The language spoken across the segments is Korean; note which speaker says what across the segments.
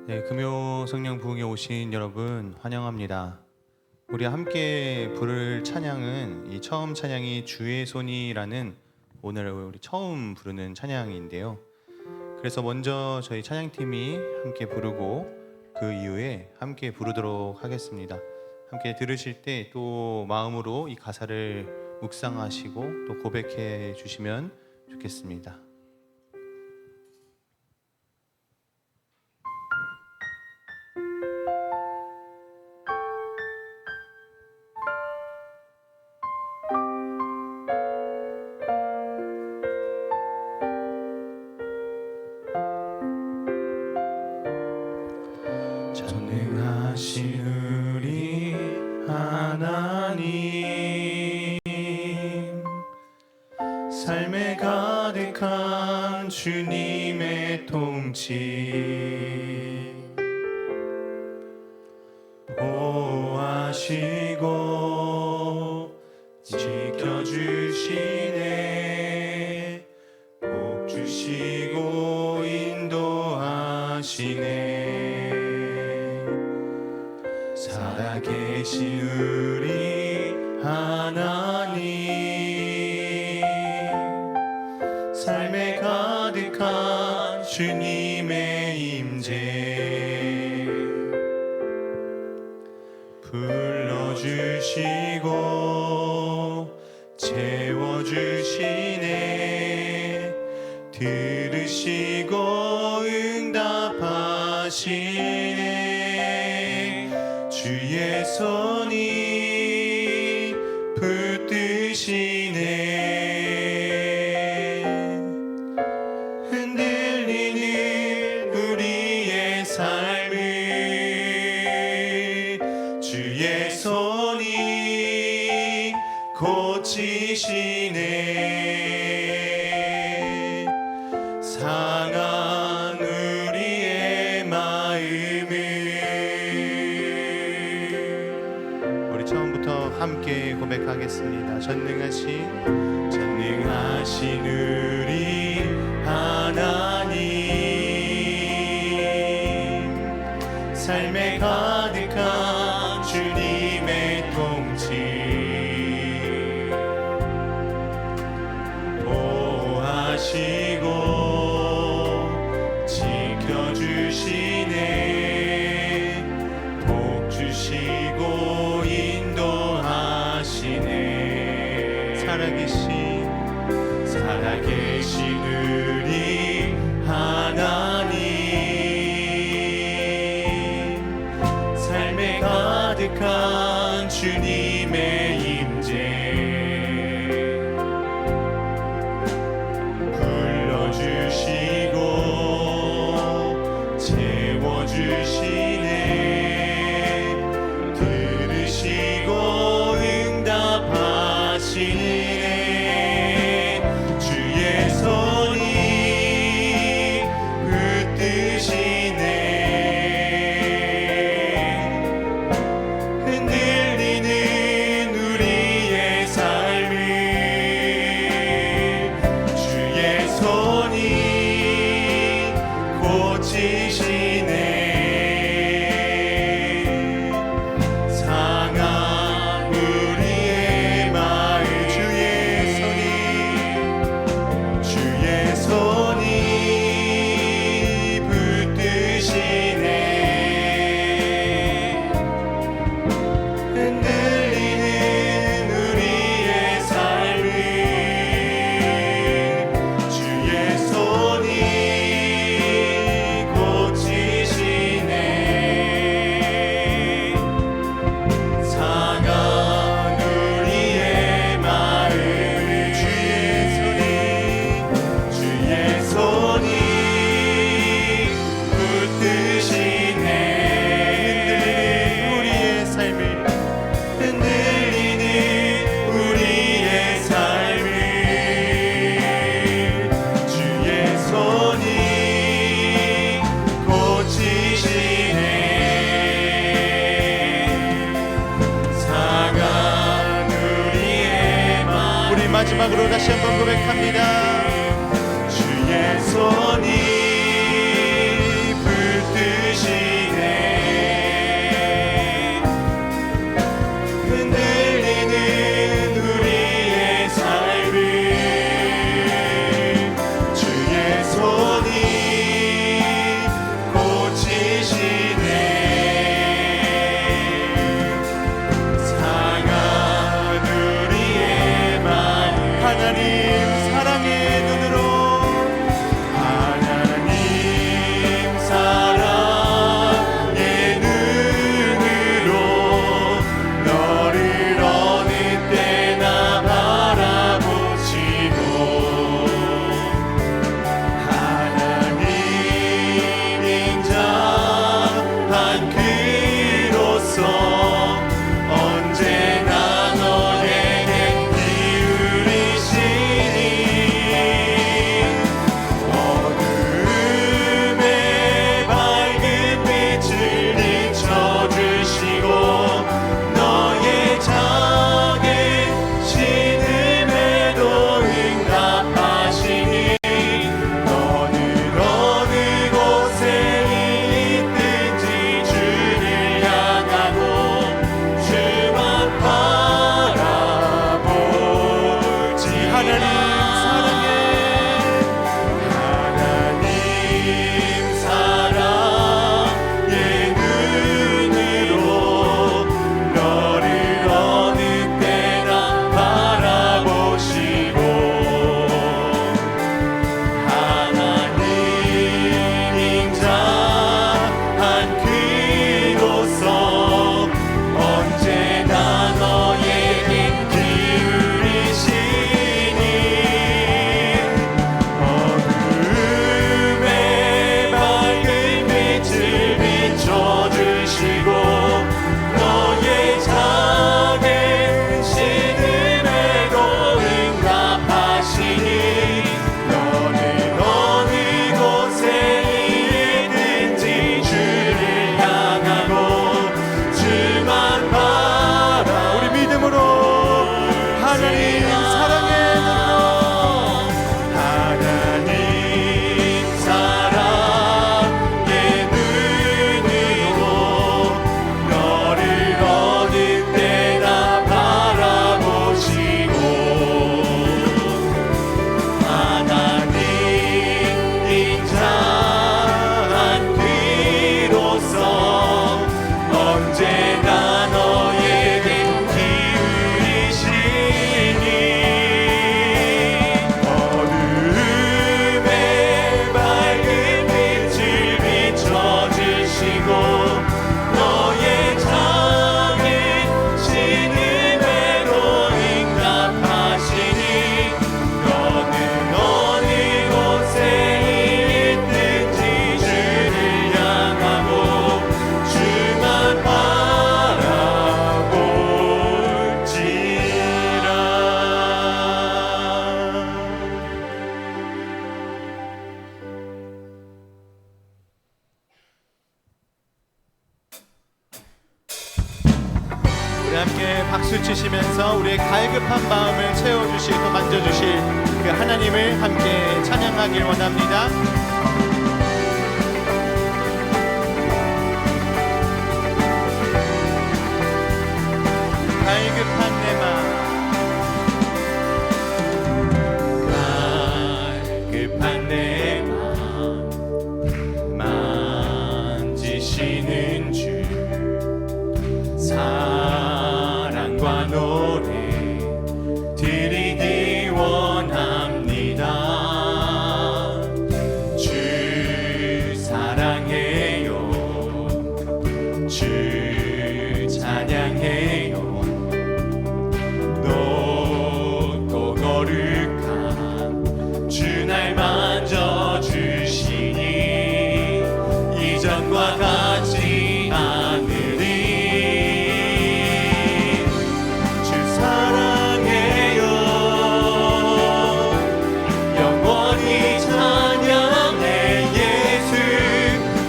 Speaker 1: 네, 금요 성령 부흥에 오신 여러분 환영합니다. 우리 함께 부를 찬양은 이 처음 찬양이 주의 손이라는 오늘 우리 처음 부르는 찬양인데요. 그래서 먼저 저희 찬양팀이 함께 부르고 그 이후에 함께 부르도록 하겠습니다. 함께 들으실 때 또 마음으로 이 가사를 묵상하시고 또 고백해 주시면 좋겠습니다. 전능하신 우리 하나님, 삶에 가득한 주님의 통치 보호하시고 지켜주시네, 복 주시고 인도하시네. 살아계신 우리 하나님, 삶에 가득한 주님의 임재 불러주시고 채워주시네, 들으시고 응답하시네. 주의 손이 붙드시네, 흔들리는 우리의 삶을 주의 손이 고치시네, 상한 우리의 마음을. 우리 처음부터 함께 고백하겠습니다. 전능하신 우리 하나님, 삶에 가득한 주님의 통치 보호하시고 지켜주시네, 복 주시고 인도하시네. 살아계신 우리 하나님, 삶에 가득한 주님의 임재 불러주시고 채워주시네, 들으시고 응답하시네. 주의 손이 붙드시네, 흔들리는 우리의 삶을 주의 손이 고치시네, 상한 우리의 마음. 주의 손이 붙드시네, 흔들리는 우리의 삶을 주의 손이 고치시네, 상한 우리의 마음을. 주의 손이 붙드시네, 흔들리는 우리의 삶을 주의 손이 고치시네, 상한 우리의 마음. 우리 마지막으로 다시 한번 고백합니다. 주의 손이 붙드시네, 함께 박수 치시면서 우리의 갈급한 마음을 채워주실, 또 만져주실 그 하나님을 함께 찬양하길 원합니다. 갈급한 내 마음, 갈급한 내 마음 만지시는 주, 사랑과 노래 드리기 원합니다. 주 사랑해요, 주 찬양해요. 높고 거룩한 주 날 만져주시니 이전과 같지 않으리. 주 사랑해요, 영원히 찬양해 예수.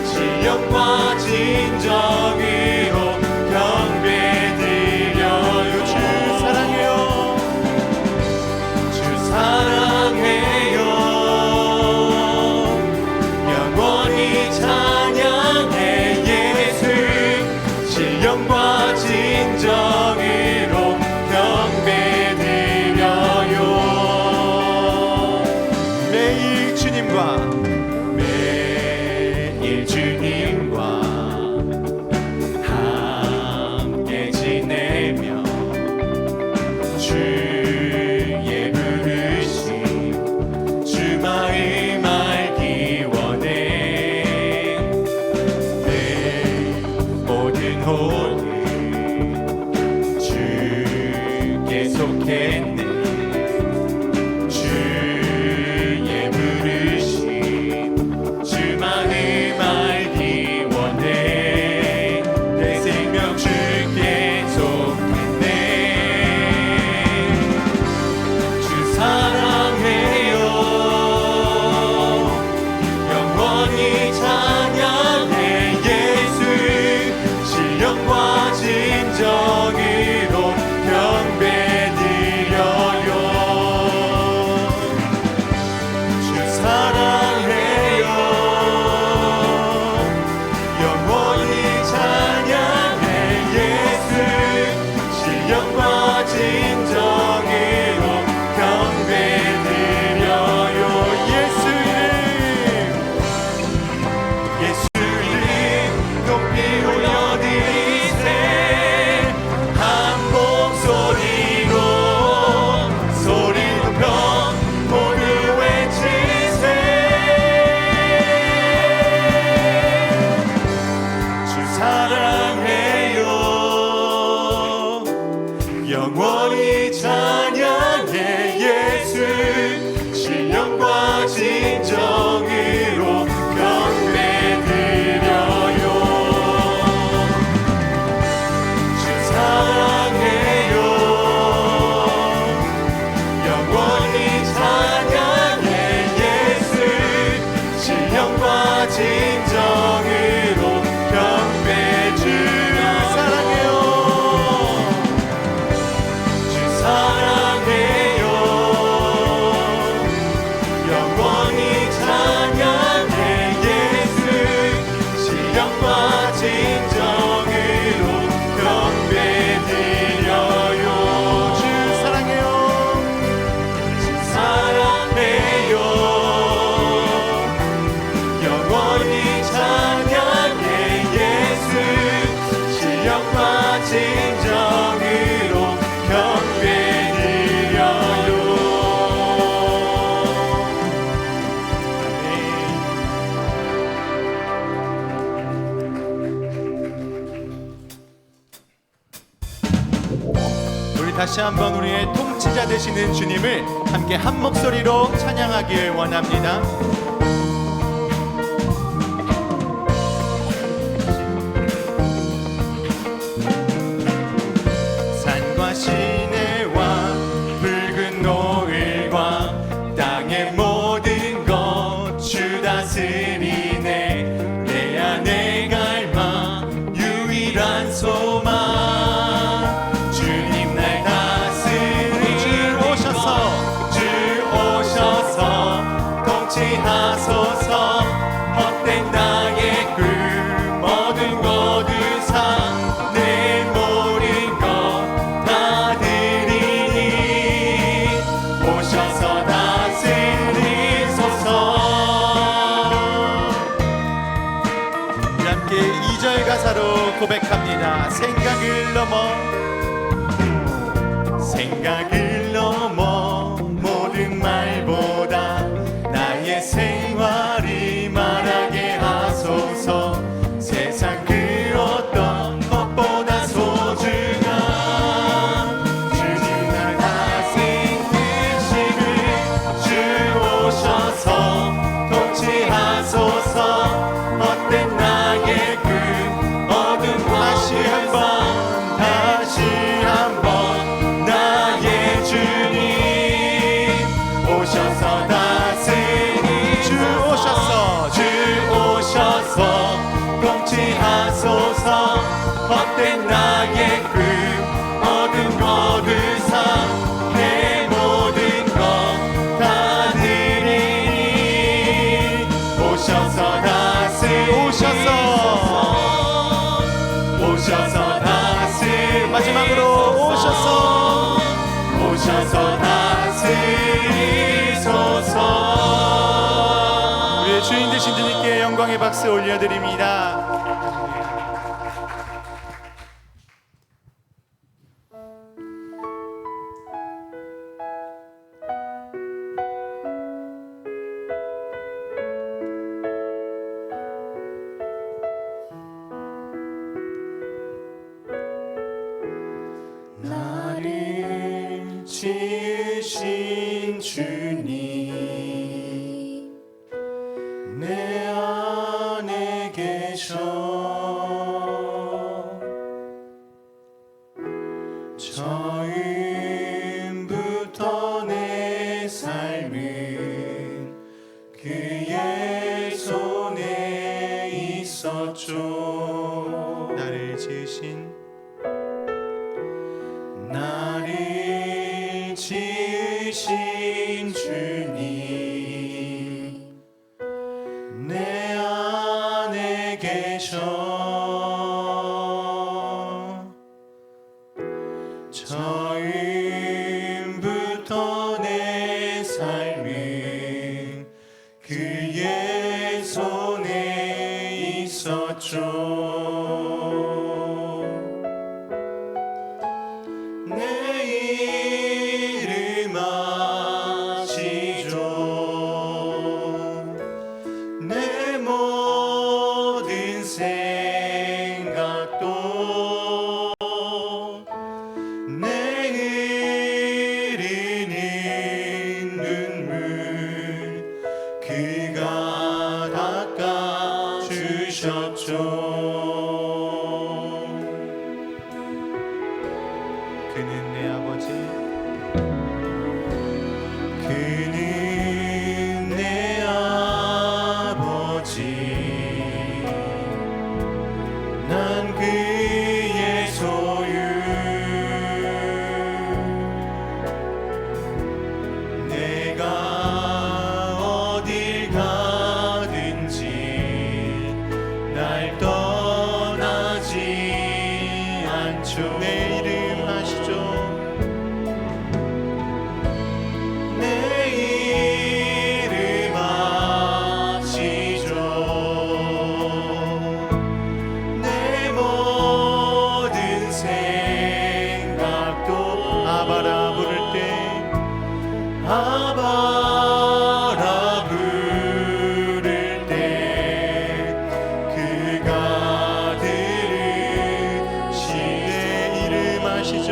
Speaker 1: 신령과 진정으로 경배드려요. 주 사랑해요, 주 사랑해요, 영원히 찬양해 예수. 신령과 진정으로 경배드려요. 매일 주님과 함께 지내며 주의 부르심 다시 한번 우리의 통치자 되시는 주님을 함께 한 목소리로 찬양하길 원합니다. 산과 시내와 붉은 노을과 땅의 모든 것 주 다스리네. 내 안에 갈망 유일한 소망 주님 날 다스리네. 주 오셔서 통치하소서. 헛된 나의 꿈 모든 것 의상 내 모든 것 다 드리니 오셔서 다스리소서. 우리 함께 2절 가사로 고백합니다. 생각을 넘어 모든 말보다 나의 생활이 말하게 하소서. 세상 그 어떤 것보다 소중한 주님 날 다스리시니 주 오셔서 통치하소서. 헛된 나의 꿈 어둠 다시 한번 나의 주님 오셔서 다스리니 주 오셔서 통치하소서. 헛된 나의 꿈 어둠 것 의상 내 모든 것 다 드리니 오셔서 다스리소서. 마지막으로 오셔서 다스리소서. 우리의 주인 되신 주님께 영광의 박수 올려드립니다. 나를 지으신 주님 내 안에 계셔. 처음부터 내 삶은 그의 손에 있었죠. 나를 지으신 주님 내 안에 계셔. 처음부터 내 삶은 그의 손에 있었죠. 그는 내 아버지 그는 내 아버지 난 그의 소유 내가 어딜 가든지 날 떠나지 않죠. 내 이름 아시죠? 내 이름 아시죠? 내 모든 생각도 아바라 부를 때 아바라 부를 때 그가 들으시네. 이름 아시죠?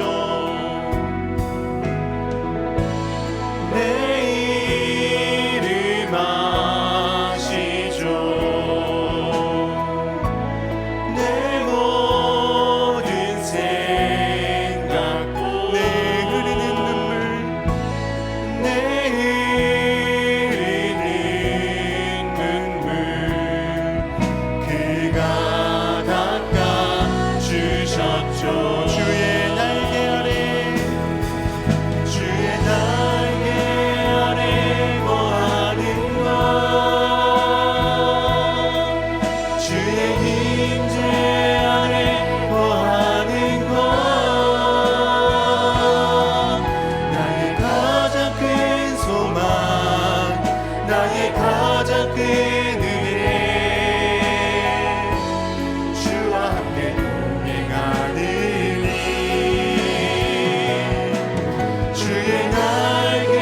Speaker 1: 나의 가장 큰 은혜 주와 함께 동행하느니 주의 날개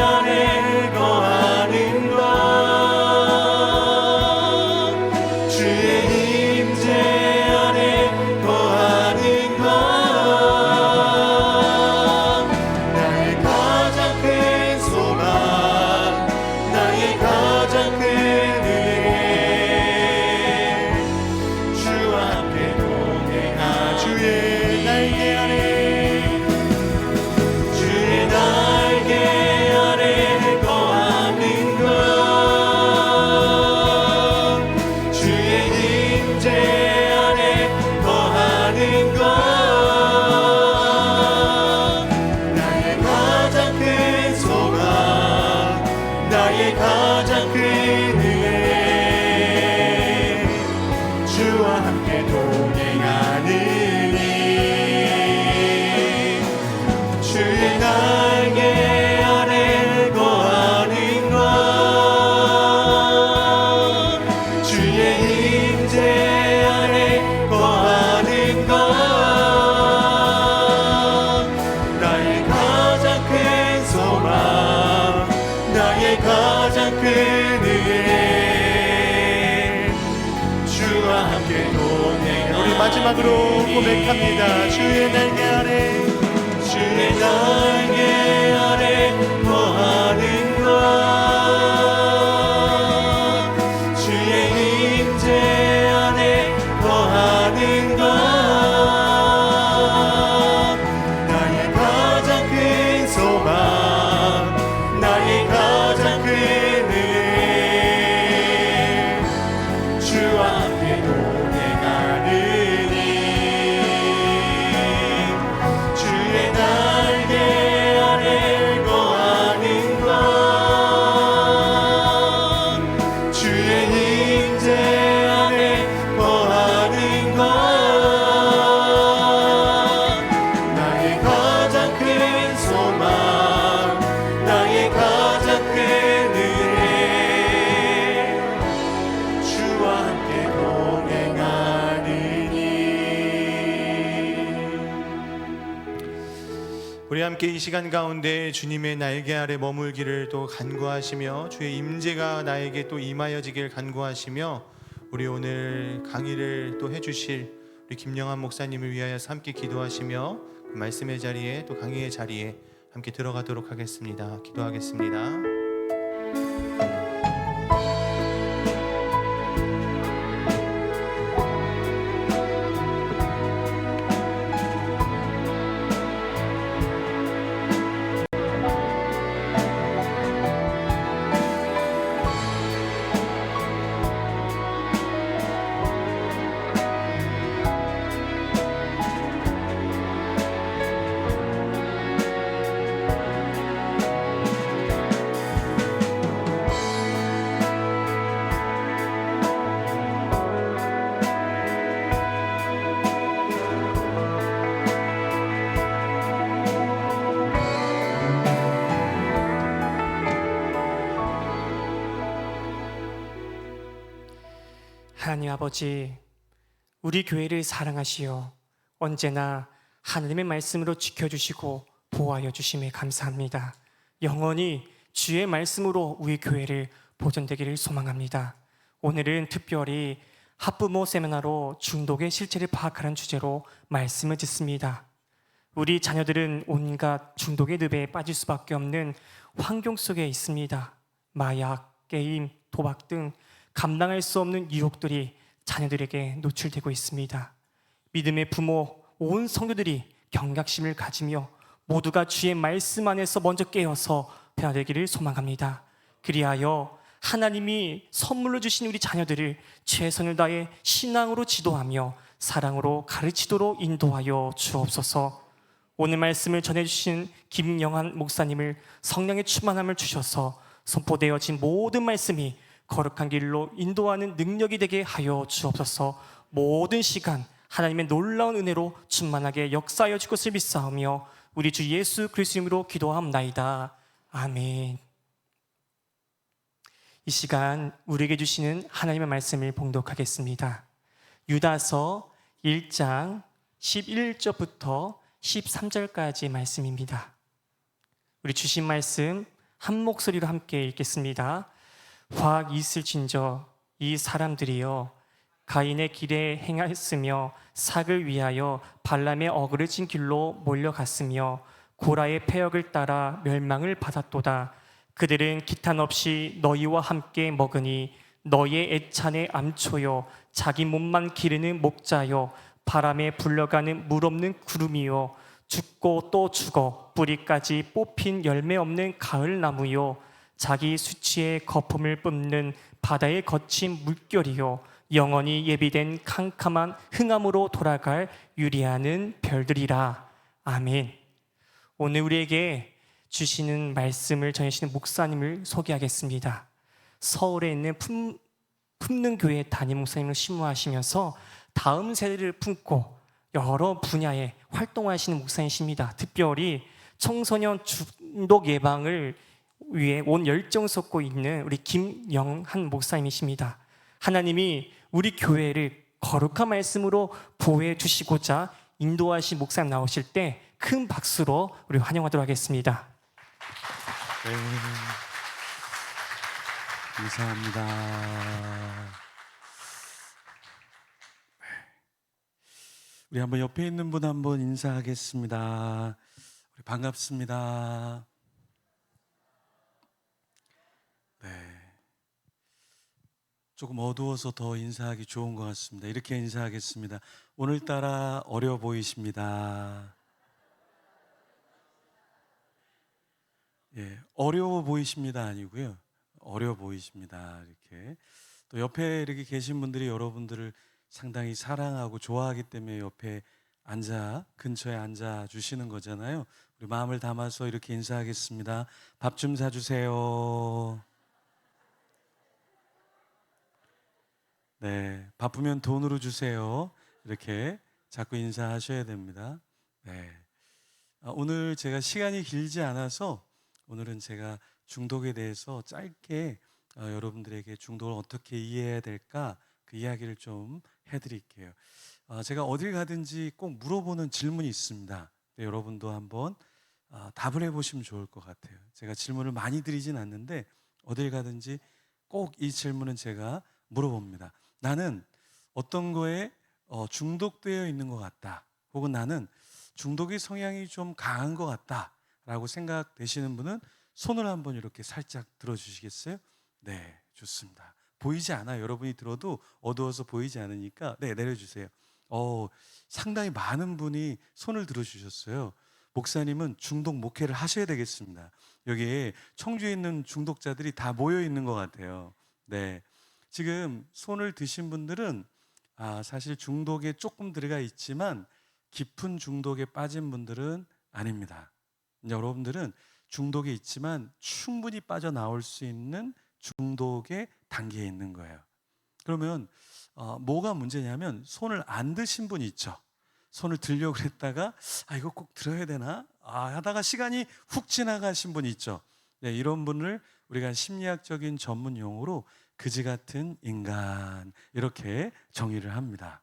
Speaker 1: 아래 거하는 것 주의 임재 안에 거하는 것 나의 가장 큰 소망 나의 가장 큰 은혜 주와 함께 동행하 주의 날개 아래 주의 날개 아래 거하는 것 주의 임재 안에 거하는 것 나의 가장 큰 소망 나의 가장 큰 은혜 주와 함께 동행하느니 주의 날개 아래 거하는 것 주의 임재 안에 거하는 것 나의 가장 큰 소망 나의 가장 큰 은혜 주와 함께 동행하니 우리 마지막으로 고백합니다. 주의 날개 아래 주의 날개 아래 거하는 것 주의 임재 안에 거하는 것 나의 가장 큰 소망 나의 가장 큰 은혜 주와 함께 동행하느니 주의 날개 아래 거하는 것 주의 임재 안에 거하는 것 나의 가장 큰 소망 나의 가장 큰 은혜 주와 함께 동행하느니 우리 함께 이 시간 가운데 주님의 날개 아래 머물기를 또 간구하시며 주의 임재가 나에게 또 임하여지길 간구하시며 우리 오늘 강의를 또 해주실 우리 김영한 목사님을 위하여서 함께 기도하시며 그 말씀의 자리에 또 강의의 자리에 함께 들어가도록 하겠습니다. 기도하겠습니다.
Speaker 2: 하나님 아버지, 우리 교회를 사랑하시어 언제나 하나님의 말씀으로 지켜주시고 보호하여 주심에 감사합니다. 영원히 주의 말씀으로 우리 교회를 보존되기를 소망합니다. 오늘은 특별히 학부모 세미나로 중독의 실체를 파악하는 주제로 말씀을 듣습니다. 우리 자녀들은 온갖 중독의 늪에 빠질 수밖에 없는 환경 속에 있습니다. 마약, 게임, 도박 등 감당할 수 없는 유혹들이 자녀들에게 노출되고 있습니다. 믿음의 부모, 온 성도들이 경각심을 가지며 모두가 주의 말씀 안에서 먼저 깨어서 변화되기를 소망합니다. 그리하여 하나님이 선물로 주신 우리 자녀들을 최선을 다해 신앙으로 지도하며 사랑으로 가르치도록 인도하여 주옵소서. 오늘 말씀을 전해주신 김영한 목사님을 성령의 충만함을 주셔서 선포되어진 모든 말씀이 거룩한 길로 인도하는 능력이 되게 하여 주옵소서. 모든 시간 하나님의 놀라운 은혜로 충만하게 역사하여 줄 것을 믿사오며 우리 주 예수 그리스도 이름으로 기도함나이다. 아멘. 이 시간 우리에게 주시는 하나님의 말씀을 봉독하겠습니다. 유다서 1장 11절부터 13절까지 말씀입니다. 우리 주신 말씀 한 목소리로 함께 읽겠습니다. 화 있을진저 이 사람들이여 가인의 길에 행하였으며 삭을 위하여 발람의 어그러진 길로 몰려갔으며 고라의 패역을 따라 멸망을 받았도다. 그들은 기탄 없이 너희와 함께 먹으니 너희의 애찬의 암초요 자기 몸만 기르는 목자요 바람에 불려가는 물 없는 구름이요 죽고 또 죽어 뿌리까지 뽑힌 열매 없는 가을나무요 자기 수치의 거품을 뿜는 바다의 거친 물결이요 영원히 예비된 캄캄한 흥함으로 돌아갈 유리하는 별들이라. 아멘. 오늘 우리에게 주시는 말씀을 전해주시는 목사님을 소개하겠습니다. 서울에 있는 품능교회 담임 목사님을 심무하시면서 다음 세대를 품고 여러 분야에 활동하시는 목사님이십니다. 특별히 청소년 중독 예방을 위해 온 열정 쏟고 있는 우리 김영한 목사님이십니다. 하나님이 우리 교회를 거룩한 말씀으로 보호해 주시고자 인도하신 목사님 나오실 때 큰 박수로 우리 환영하도록 하겠습니다.
Speaker 3: 네, 감사합니다. 우리 한번 옆에 있는 분 한번 인사하겠습니다. 우리 반갑습니다. 네, 조금 어두워서 더 인사하기 좋은 것 같습니다. 이렇게 인사하겠습니다. 오늘따라 어려 보이십니다. 예, 어려워 보이십니다 아니고요. 어려 보이십니다. 이렇게 또 옆에 이렇게 계신 분들이 여러분들을 상당히 사랑하고 좋아하기 때문에 옆에 근처에 앉아 주시는 거잖아요. 우리 마음을 담아서 이렇게 인사하겠습니다. 밥 좀 사주세요. 네, 바쁘면 돈으로 주세요. 이렇게 자꾸 인사하셔야 됩니다. 네, 오늘 제가 시간이 길지 않아서 오늘은 제가 중독에 대해서 짧게 여러분들에게 중독을 어떻게 이해해야 될까 그 이야기를 좀 해드릴게요. 제가 어딜 가든지 꼭 물어보는 질문이 있습니다. 여러분도 한번 답을 해보시면 좋을 것 같아요. 제가 질문을 많이 드리진 않는데 어딜 가든지 꼭 이 질문은 제가 물어봅니다. 나는 어떤 거에 중독되어 있는 것 같다. 혹은 나는 중독의 성향이 좀 강한 것 같다. 라고 생각되시는 분은 손을 한번 이렇게 살짝 들어주시겠어요? 네, 좋습니다. 보이지 않아요. 여러분이 들어도 어두워서 보이지 않으니까 네, 내려주세요. 상당히 많은 분이 손을 들어주셨어요. 목사님은 중독 목회를 하셔야 되겠습니다. 여기에 청주에 있는 중독자들이 다 모여 있는 것 같아요. 네, 지금 손을 드신 분들은 사실 중독에 조금 들어가 있지만 깊은 중독에 빠진 분들은 아닙니다. 여러분들은 중독에 있지만 충분히 빠져나올 수 있는 중독의 단계에 있는 거예요. 그러면 뭐가 문제냐면 손을 안 드신 분이 있죠. 손을 들려고 했다가 이거 꼭 들어야 되나? 하다가 시간이 훅 지나가신 분이 있죠. 네, 이런 분을 우리가 심리학적인 전문 용어로 그지 같은 인간 이렇게 정의를 합니다.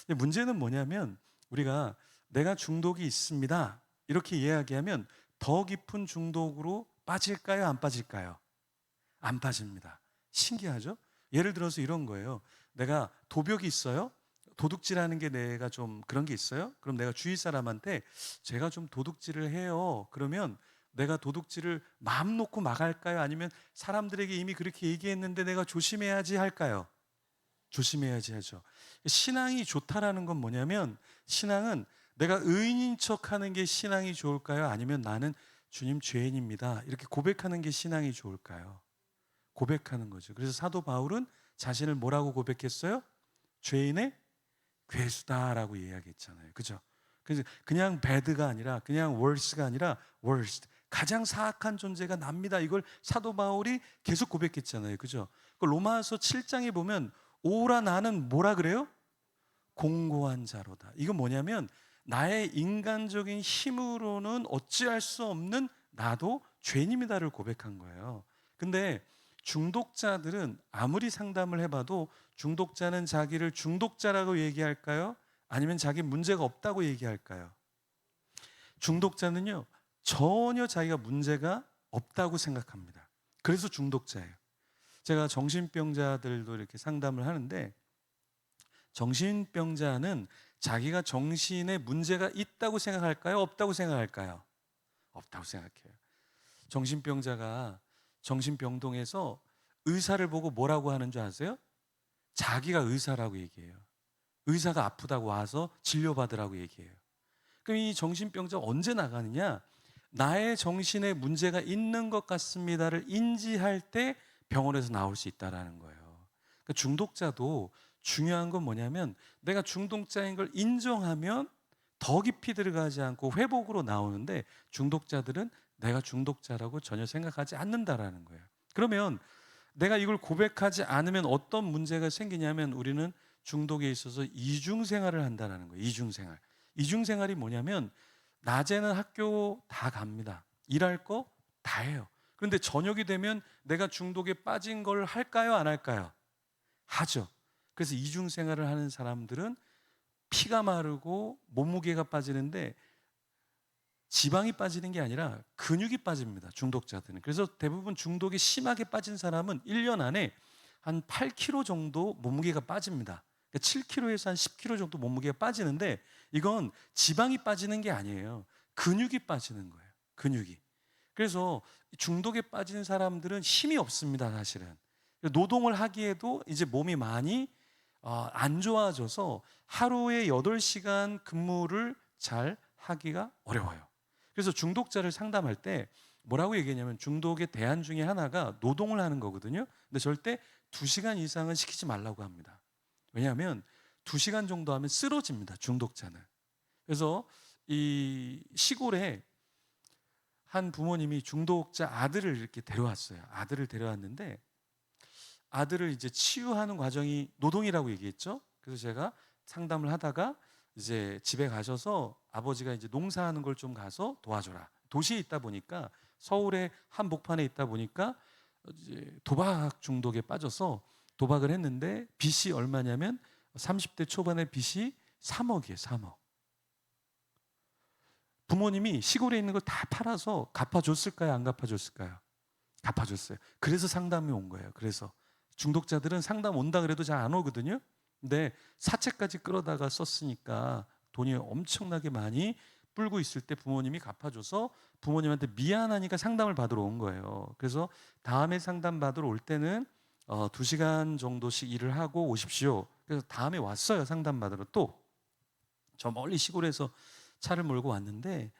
Speaker 3: 근데 문제는 뭐냐면 우리가 내가 중독이 있습니다 이렇게 이야기하면 더 깊은 중독으로 빠질까요? 안 빠질까요? 안 빠집니다. 신기하죠? 예를 들어서 이런 거예요. 내가 도벽이 있어요? 도둑질하는 게 내가 좀 그런 게 있어요? 그럼 내가 주위 사람한테 제가 좀 도둑질을 해요. 그러면 내가 도둑질을 마음 놓고 막할까요? 아니면 사람들에게 이미 그렇게 얘기했는데 내가 조심해야지 할까요? 조심해야지 하죠. 신앙이 좋다라는 건 뭐냐면 신앙은 내가 의인인 척하는 게 신앙이 좋을까요? 아니면 나는 주님 죄인입니다 이렇게 고백하는 게 신앙이 좋을까요? 고백하는 거죠. 그래서 사도 바울은 자신을 뭐라고 고백했어요? 죄인의 괴수다라고 이야기했잖아요. 그죠? 그래서 그냥 배드가 아니라 그냥 worse가 아니라 worst 가장 사악한 존재가 납니다. 이걸 사도 바울이 계속 고백했잖아요. 그죠? 로마서 7장에 보면 오라 나는 뭐라 그래요? 공고한 자로다. 이건 뭐냐면 나의 인간적인 힘으로는 어찌할 수 없는 나도 죄인입니다를 고백한 거예요. 근데 중독자들은 아무리 상담을 해봐도 중독자는 자기를 중독자라고 얘기할까요? 아니면 자기 문제가 없다고 얘기할까요? 중독자는요, 전혀 자기가 문제가 없다고 생각합니다. 그래서 중독자예요. 제가 정신병자들도 이렇게 상담을 하는데, 정신병자는 자기가 정신에 문제가 있다고 생각할까요? 없다고 생각할까요? 없다고 생각해요. 정신병자가 정신병동에서 의사를 보고 뭐라고 하는 줄 아세요? 자기가 의사라고 얘기해요. 의사가 아프다고 와서 진료받으라고 얘기해요. 그럼 이 정신병자가 언제 나가느냐? 나의 정신에 문제가 있는 것 같습니다를 인지할 때 병원에서 나올 수 있다는 거예요. 그러니까 중독자도 중요한 건 뭐냐면 내가 중독자인 걸 인정하면 더 깊이 들어가지 않고 회복으로 나오는데, 중독자들은 내가 중독자라고 전혀 생각하지 않는다라는 거예요. 그러면 내가 이걸 고백하지 않으면 어떤 문제가 생기냐면, 우리는 중독에 있어서 이중생활을 한다는 거예요. 이중생활. 이중생활이 뭐냐면 낮에는 학교 다 갑니다. 일할 거 다 해요. 그런데 저녁이 되면 내가 중독에 빠진 걸 할까요? 안 할까요? 하죠. 그래서 이중생활을 하는 사람들은 피가 마르고 몸무게가 빠지는데 지방이 빠지는 게 아니라 근육이 빠집니다. 중독자들은. 그래서 대부분 중독에 심하게 빠진 사람은 1년 안에 한 8kg 정도 몸무게가 빠집니다. 그러니까 7kg에서 한 10kg 정도 몸무게가 빠지는데, 이건 지방이 빠지는 게 아니에요. 근육이 빠지는 거예요. 근육이. 그래서 중독에 빠진 사람들은 힘이 없습니다. 사실은. 노동을 하기에도 이제 몸이 많이 안 좋아져서 하루에 8시간 근무를 잘 하기가 어려워요. 그래서 중독자를 상담할 때 뭐라고 얘기하냐면, 중독의 대안 중에 하나가 노동을 하는 거거든요. 근데 절대 2시간 이상은 시키지 말라고 합니다. 왜냐하면 2시간 정도 하면 쓰러집니다, 중독자는. 그래서 이 시골에 한 부모님이 중독자 아들을 이렇게 데려왔어요. 아들을 데려왔는데, 아들을 이제 치유하는 과정이 노동이라고 얘기했죠. 그래서 제가 상담을 하다가 이제 집에 가셔서 아버지가 이제 농사하는 걸 좀 가서 도와줘라. 도시에 있다 보니까, 서울의 한복판에 있다 보니까 이제 도박 중독에 빠져서 도박을 했는데, 빚이 얼마냐면 30대 초반의 빚이 3억이에요. 3억. 부모님이 시골에 있는 걸 다 팔아서 갚아줬을까요? 안 갚아줬을까요? 갚아줬어요. 그래서 상담이 온 거예요. 그래서 중독자들은 상담 온다 그래도 잘 안 오거든요. 근데 사채까지 끌어다가 썼으니까 돈이 엄청나게 많이 불고 있을 때 부모님이 갚아줘서 부모님한테 미안하니까 상담을 받으러 온 거예요. 그래서 다음에 상담 받으러 올 때는 2시간 정도씩 일을 하고 오십시오. 그래서 다음에 왔어요. 상담 받으러. 또 저 멀리 시골에서 차를 몰고 왔는데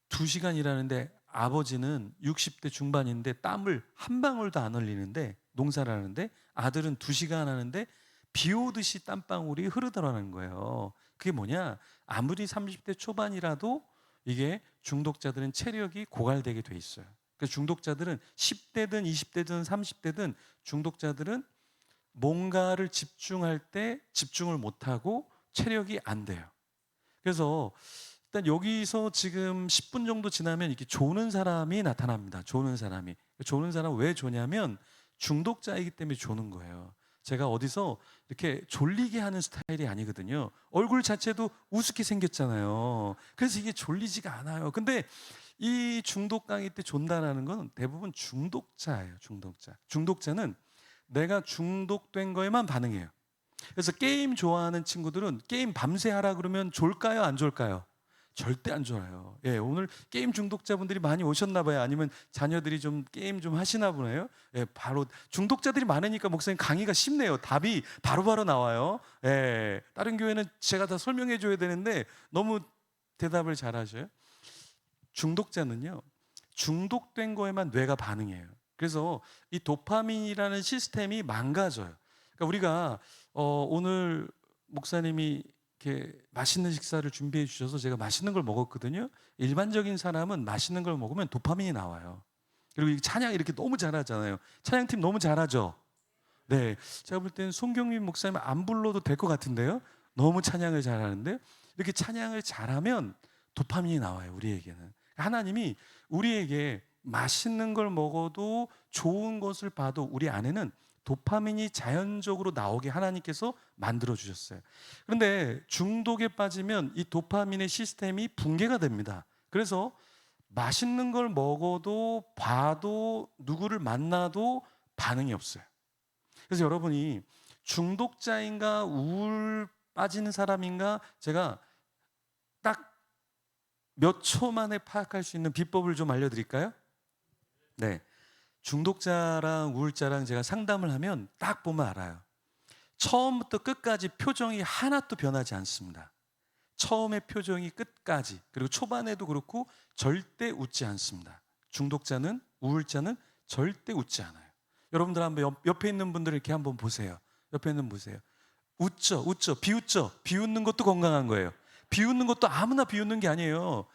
Speaker 3: 2시간 일하는데, 아버지는 60대 중반인데 땀을 한 방울도 안 흘리는데 농사를 하는데, 아들은 2시간 하는데 비 오듯이 땀방울이 흐르더라는 거예요. 그게 뭐냐? 아무리 30대 초반이라도 이게 중독자들은 체력이 고갈되게 돼 있어요. 그래서 중독자들은 10대든 20대든 30대든 중독자들은 뭔가를 집중할 때 집중을 못하고 체력이 안 돼요. 그래서 일단 여기서 지금 10분 정도 지나면 이렇게 조는 사람이 나타납니다. 조는 사람이. 조는 사람은 왜 조냐면 중독자이기 때문에 조는 거예요. 제가 어디서 이렇게 졸리게 하는 스타일이 아니거든요. 얼굴 자체도 우습게 생겼잖아요. 그래서 이게 졸리지가 않아요. 근데 이 중독강의 때 존다라는 건 대부분 중독자예요. 중독자. 중독자는 내가 중독된 거에만 반응해요. 그래서 게임 좋아하는 친구들은 게임 밤새 하라 그러면 졸까요? 안 졸까요? 절대 안 좋아요. 예, 오늘 게임 중독자분들이 많이 오셨나 봐요. 아니면 자녀들이 좀 게임 좀 하시나 보네요. 예, 바로 중독자들이 많으니까 목사님 강의가 쉽네요. 답이 바로바로 나와요. 예, 다른 교회는 제가 다 설명해 줘야 되는데 너무 대답을 잘 하셔요. 중독자는요, 중독된 거에만 뇌가 반응해요. 그래서 이 도파민이라는 시스템이 망가져요. 그러니까 우리가 오늘 목사님이 이렇게 맛있는 식사를 준비해 주셔서 제가 맛있는 걸 먹었거든요. 일반적인 사람은 맛있는 걸 먹으면 도파민이 나와요. 그리고 이 찬양 이렇게 너무 잘하잖아요. 찬양팀 너무 잘하죠. 네, 제가 볼 때는 송경민 목사님 안 불러도 될 것 같은데요. 너무 찬양을 잘하는데, 이렇게 찬양을 잘하면 도파민이 나와요. 우리에게는 하나님이 우리에게 맛있는 걸 먹어도 좋은 것을 봐도 우리 안에는 도파민이 자연적으로 나오게 하나님께서 만들어 주셨어요. 그런데 중독에 빠지면 이 도파민의 시스템이 붕괴가 됩니다. 그래서 맛있는 걸 먹어도 봐도 누구를 만나도 반응이 없어요. 그래서 여러분이 중독자인가 우울 빠지는 사람인가 제가 딱 몇 초 만에 파악할 수 있는 비법을 좀 알려드릴까요? 네, 중독자랑 우울자랑 제가 상담을 하면 딱 보면 알아요. 처음부터 끝까지 표정이 하나도 변하지 않습니다. 처음의 표정이 끝까지, 그리고 초반에도 그렇고 절대 웃지 않습니다. 중독자는, 우울자는 절대 웃지 않아요. 여러분들 한번 옆에 있는 분들 이렇게 한번 보세요. 옆에 있는 분 보세요. 웃죠, 비웃죠. 비웃는 것도 건강한 거예요. 비웃는 것도 아무나 비웃는 게 아니에요.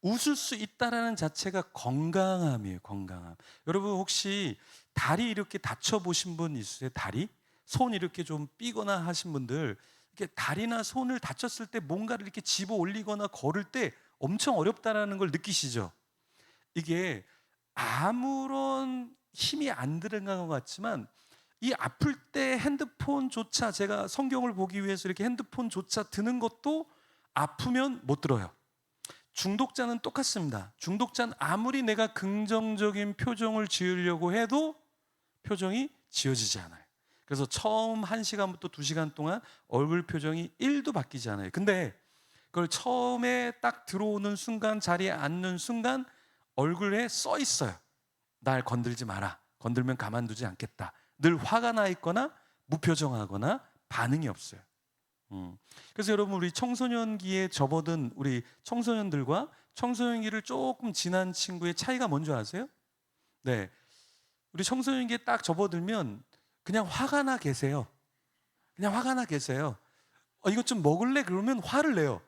Speaker 3: 웃을 수 있다라는 자체가 건강함이에요. 건강함. 여러분 혹시 다리 이렇게 다쳐 보신 분 있으세요? 다리? 손 이렇게 좀 삐거나 하신 분들, 이렇게 다리나 손을 다쳤을 때 뭔가를 이렇게 집어 올리거나 걸을 때 엄청 어렵다라는 걸 느끼시죠? 이게 아무런 힘이 안 들어간 것 같지만 이 아플 때 핸드폰조차, 제가 성경을 보기 위해서 이렇게 핸드폰조차 드는 것도 아프면 못 들어요. 중독자는 똑같습니다. 중독자는 아무리 내가 긍정적인 표정을 지으려고 해도 표정이 지어지지 않아요. 그래서 처음 1시간부터 2시간 동안 얼굴 표정이 1도 바뀌지 않아요. 근데 그걸 처음에 딱 들어오는 순간, 자리에 앉는 순간 얼굴에 써 있어요. 날 건들지 마라. 건들면 가만두지 않겠다. 늘 화가 나 있거나 무표정하거나 반응이 없어요. 그래서 여러분, 우리 청소년기에 접어든 우리 청소년들과 청소년기를 조금 지난 친구의 차이가 뭔지 아세요? 네, 우리 청소년기에 딱 접어들면 그냥 화가 나 계세요. 그냥 화가 나 계세요. 이것 좀 먹을래? 그러면 화를 내요.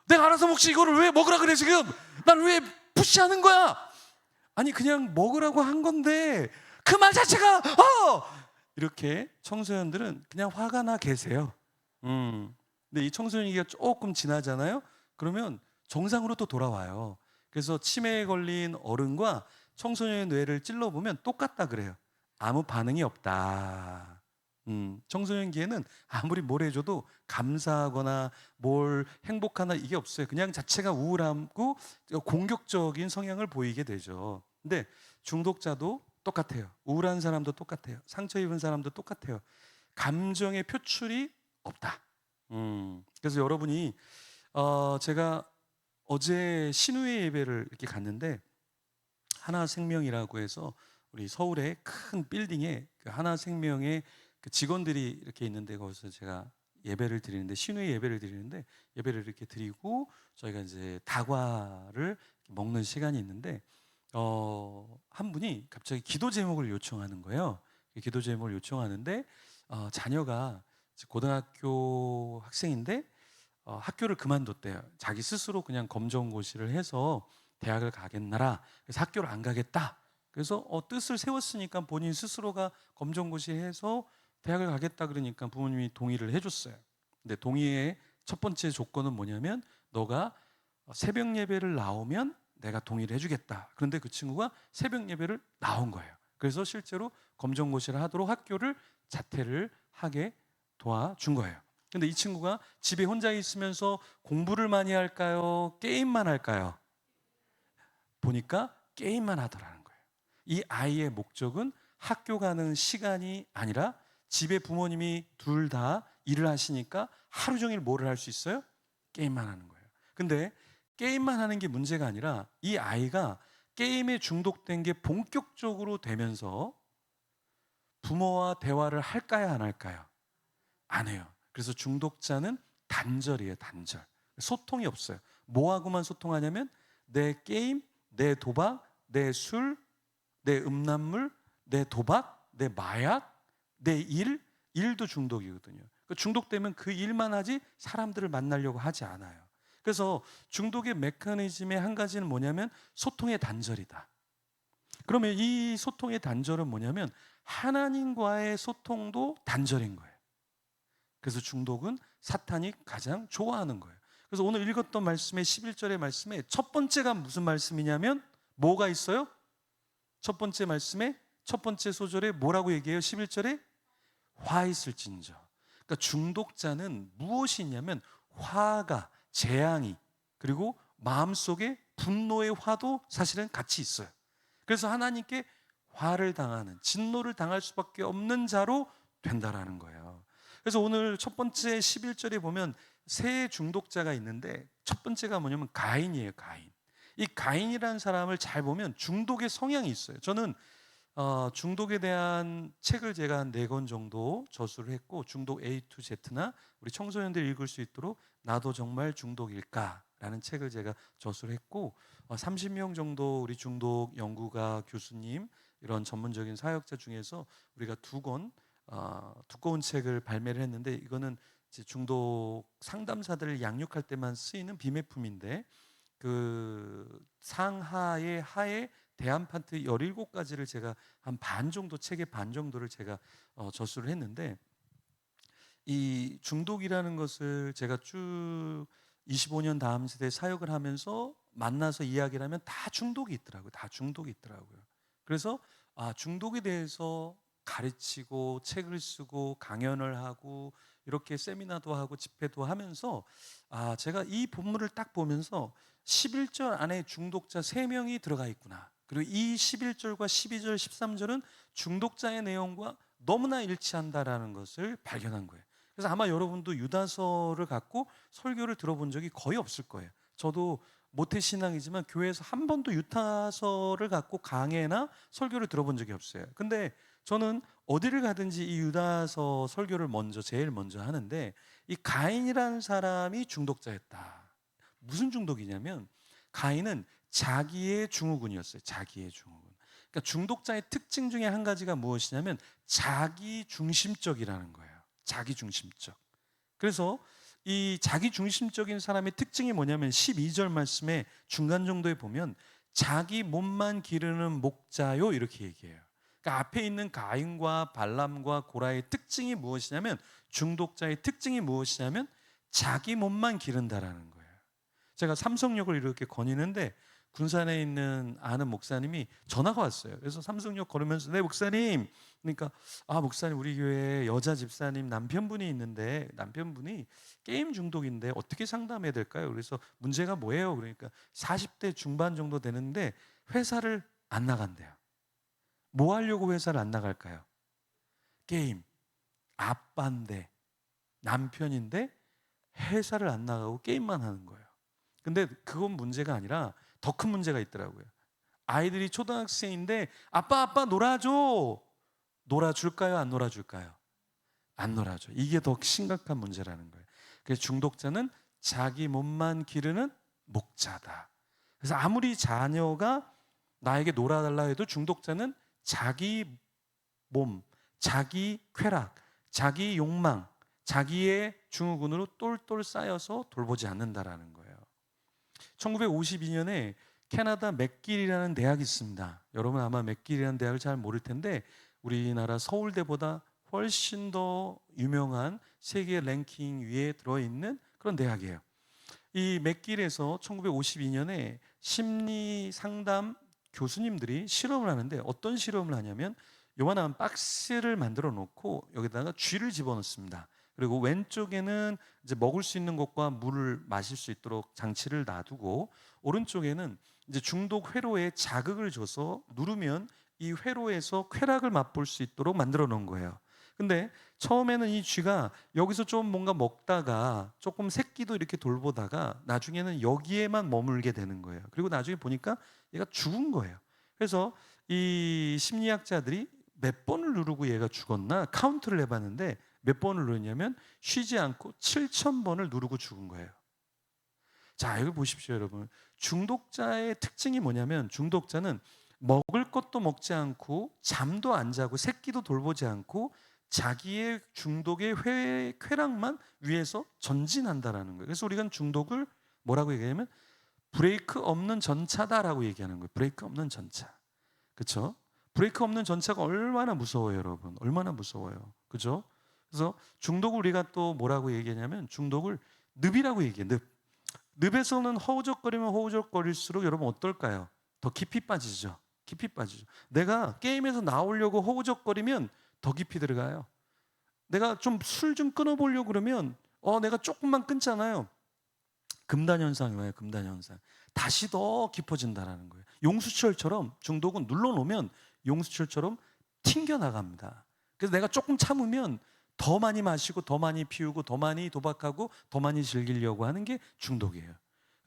Speaker 3: 내가 알아서 먹지 이거를 왜 먹으라 그래 지금? 날 왜 푸시하는 거야? 아니 그냥 먹으라고 한 건데 그 말 자체가 이렇게 청소년들은 그냥 화가 나 계세요. 근데 이 청소년기가 조금 지나잖아요. 그러면 정상으로 또 돌아와요. 그래서 치매에 걸린 어른과 청소년의 뇌를 찔러보면 똑같다 그래요. 아무 반응이 없다. 청소년기에는 아무리 뭘 해줘도 감사하거나 뭘 행복하나 이게 없어요. 그냥 자체가 우울하고 공격적인 성향을 보이게 되죠. 근데 중독자도 똑같아요. 우울한 사람도 똑같아요. 상처 입은 사람도 똑같아요. 감정의 표출이 없다. 그래서 여러분이 제가 어제 신우회 예배를 이렇게 갔는데 하나생명이라고 해서 우리 서울의 큰 빌딩에 그 하나생명의 그 직원들이 이렇게 있는데 거기서 제가 예배를 드리는데, 신우회 예배를 드리는데, 예배를 이렇게 드리고 저희가 이제 다과를 먹는 시간이 있는데 한 분이 갑자기 기도 제목을 요청하는 거예요. 기도 제목을 요청하는데 자녀가 고등학교 학생인데 학교를 그만뒀대요. 자기 스스로 그냥 검정고시를 해서 대학을 가겠나라. 그래서 학교를 안 가겠다. 그래서 뜻을 세웠으니까 본인 스스로가 검정고시해서 대학을 가겠다 그러니까 부모님이 동의를 해줬어요. 근데 동의의 첫 번째 조건은 뭐냐면 너가 새벽 예배를 나오면 내가 동의를 해주겠다. 그런데 그 친구가 새벽 예배를 나온 거예요. 그래서 실제로 검정고시를 하도록 학교를 자퇴를 하게 도와준 거예요. 근데 이 친구가 집에 혼자 있으면서 공부를 많이 할까요? 게임만 할까요? 보니까 게임만 하더라는 거예요. 이 아이의 목적은 학교 가는 시간이 아니라 집에 부모님이 둘 다 일을 하시니까 하루 종일 뭐를 할 수 있어요? 게임만 하는 거예요. 근데 게임만 하는 게 문제가 아니라 이 아이가 게임에 중독된 게 본격적으로 되면서 부모와 대화를 할까요? 안 할까요? 안 해요. 그래서 중독자는 단절이에요. 단절. 소통이 없어요. 뭐하고만 소통하냐면 내 게임, 내 도박, 내 술, 내 음란물, 내 도박, 내 마약, 내 일도 중독이거든요. 중독되면 그 일만 하지 사람들을 만나려고 하지 않아요. 그래서 중독의 메커니즘의 한 가지는 뭐냐면 소통의 단절이다. 그러면 이 소통의 단절은 뭐냐면 하나님과의 소통도 단절인 거예요. 그래서 중독은 사탄이 가장 좋아하는 거예요. 그래서 오늘 읽었던 말씀의 11절의 말씀에 첫 번째가 무슨 말씀이냐면 뭐가 있어요? 첫 번째 말씀에 첫 번째 소절에 뭐라고 얘기해요? 11절에 화 있을진저. 그러니까 중독자는 무엇이 있냐면 화가, 재앙이, 그리고 마음속에 분노의 화도 사실은 같이 있어요. 그래서 하나님께 화를 당하는, 진노를 당할 수밖에 없는 자로 된다라는 거예요. 그래서 오늘 첫 번째 11절에 보면 세 중독자가 있는데 첫 번째가 뭐냐면 가인이에요. 가인. 이 가인이라는 사람을 잘 보면 중독의 성향이 있어요. 저는 중독에 대한 책을 제가 한 4권 정도 저술을 했고, 중독 A to Z나 우리 청소년들이 읽을 수 있도록 나도 정말 중독일까라는 책을 제가 저술을 했고, 30명 정도 우리 중독 연구가, 교수님, 이런 전문적인 사역자 중에서 우리가 2권 두꺼운 책을 발매를 했는데, 이거는 이제 중독 상담사들을 양육할 때만 쓰이는 비매품인데, 그 상하의 하에 대안 파트 17가지를 제가 한 반 정도, 책의 반 정도를 제가 저술을 했는데, 이 중독이라는 것을 제가 쭉 25년 다음 세대 사역을 하면서 만나서 이야기를 하면 다 중독이 있더라고요. 다 중독이 있더라고요. 그래서 중독에 대해서 가르치고 책을 쓰고 강연을 하고 이렇게 세미나도 하고 집회도 하면서 제가 이 본문을 딱 보면서 11절 안에 중독자 3명이 들어가 있구나. 그리고 이 11절과 12절, 13절은 중독자의 내용과 너무나 일치한다라는 것을 발견한 거예요. 그래서 아마 여러분도 유다서를 갖고 설교를 들어본 적이 거의 없을 거예요. 저도 모태신앙이지만 교회에서 한 번도 유다서를 갖고 강해나 설교를 들어본 적이 없어요. 근데 저는 어디를 가든지 이 유다서 설교를 제일 먼저 하는데, 이 가인이라는 사람이 중독자였다. 무슨 중독이냐면 가인은 자기의 증후군이었어요. 자기의 증후군. 그러니까 중독자의 특징 중에 한 가지가 무엇이냐면 자기 중심적이라는 거예요. 자기 중심적. 그래서 이 자기 중심적인 사람의 특징이 뭐냐면 12절 말씀에 중간 정도에 보면 자기 몸만 기르는 목자요 이렇게 얘기해요. 그러니까 앞에 있는 가인과 발람과 고라의 특징이 무엇이냐면, 중독자의 특징이 무엇이냐면 자기 몸만 기른다라는 거예요. 제가 삼성역을 이렇게 거니는데 군산에 있는 아는 목사님이 전화가 왔어요. 그래서 삼성역 걸으면서 네 목사님, 그러니까 목사님 우리 교회에 여자 집사님 남편분이 있는데 남편분이 게임 중독인데 어떻게 상담해야 될까요? 그래서 문제가 뭐예요? 그러니까 40대 중반 정도 되는데 회사를 안 나간대요. 뭐 하려고 회사를 안 나갈까요? 게임. 아빠인데 남편인데 회사를 안 나가고 게임만 하는 거예요. 근데 그건 문제가 아니라 더 큰 문제가 있더라고요. 아이들이 초등학생인데 아빠 놀아줘. 놀아줄까요? 안 놀아줄까요? 안 놀아줘. 이게 더 심각한 문제라는 거예요. 그래서 중독자는 자기 몸만 기르는 목자다. 그래서 아무리 자녀가 나에게 놀아달라 해도 중독자는 자기 몸, 자기 쾌락, 자기 욕망, 자기의 증후군으로 똘똘 쌓여서 돌보지 않는다라는 거예요. 1952년에 캐나다 맥길이라는 대학이 있습니다. 여러분 아마 맥길이라는 대학을 잘 모를 텐데 우리나라 서울대보다 훨씬 더 유명한 세계 랭킹 위에 들어있는 그런 대학이에요. 이 맥길에서 1952년에 심리 상담 교수님들이 실험을 하는데, 어떤 실험을 하냐면 요만한 박스를 만들어 놓고 여기다가 쥐를 집어넣습니다. 그리고 왼쪽에는 이제 먹을 수 있는 것과 물을 마실 수 있도록 장치를 놔두고, 오른쪽에는 이제 중독 회로에 자극을 줘서 누르면 이 회로에서 쾌락을 맛볼 수 있도록 만들어 놓은 거예요. 근데 처음에는 이 쥐가 여기서 좀 뭔가 먹다가 조금 새끼도 이렇게 돌보다가 나중에는 여기에만 머물게 되는 거예요. 그리고 나중에 보니까 얘가 죽은 거예요. 그래서 이 심리학자들이 몇 번을 누르고 얘가 죽었나 카운트를 해봤는데 몇 번을 누르냐면 쉬지 않고 7,000번을 누르고 죽은 거예요. 자, 여기 보십시오, 여러분. 중독자의 특징이 뭐냐면 중독자는 먹을 것도 먹지 않고 잠도 안 자고 새끼도 돌보지 않고 자기의 중독의 쾌락만 위해서 전진한다라는 거예요. 그래서 우리가 중독을 뭐라고 얘기하냐면 브레이크 없는 전차다라고 얘기하는 거예요. 브레이크 없는 전차. 그렇죠? 브레이크 없는 전차가 얼마나 무서워요, 여러분. 얼마나 무서워요. 그렇죠? 그래서 중독을 우리가 또 뭐라고 얘기하냐면 중독을 늪이라고 얘기해요. 늪. 늪에서는 허우적거리면 허우적거릴수록 여러분 어떨까요? 더 깊이 빠지죠. 깊이 빠지죠. 내가 게임에서 나오려고 허우적거리면 더 깊이 들어가요. 내가 좀 술 좀 끊어보려고 그러면 내가 조금만 끊잖아요. 금단 현상이 와요. 금단 현상. 다시 더 깊어진다라는 거예요. 용수철처럼 중독은 눌러놓으면 용수철처럼 튕겨나갑니다. 그래서 내가 조금 참으면 더 많이 마시고 더 많이 피우고 더 많이 도박하고 더 많이 즐기려고 하는 게 중독이에요.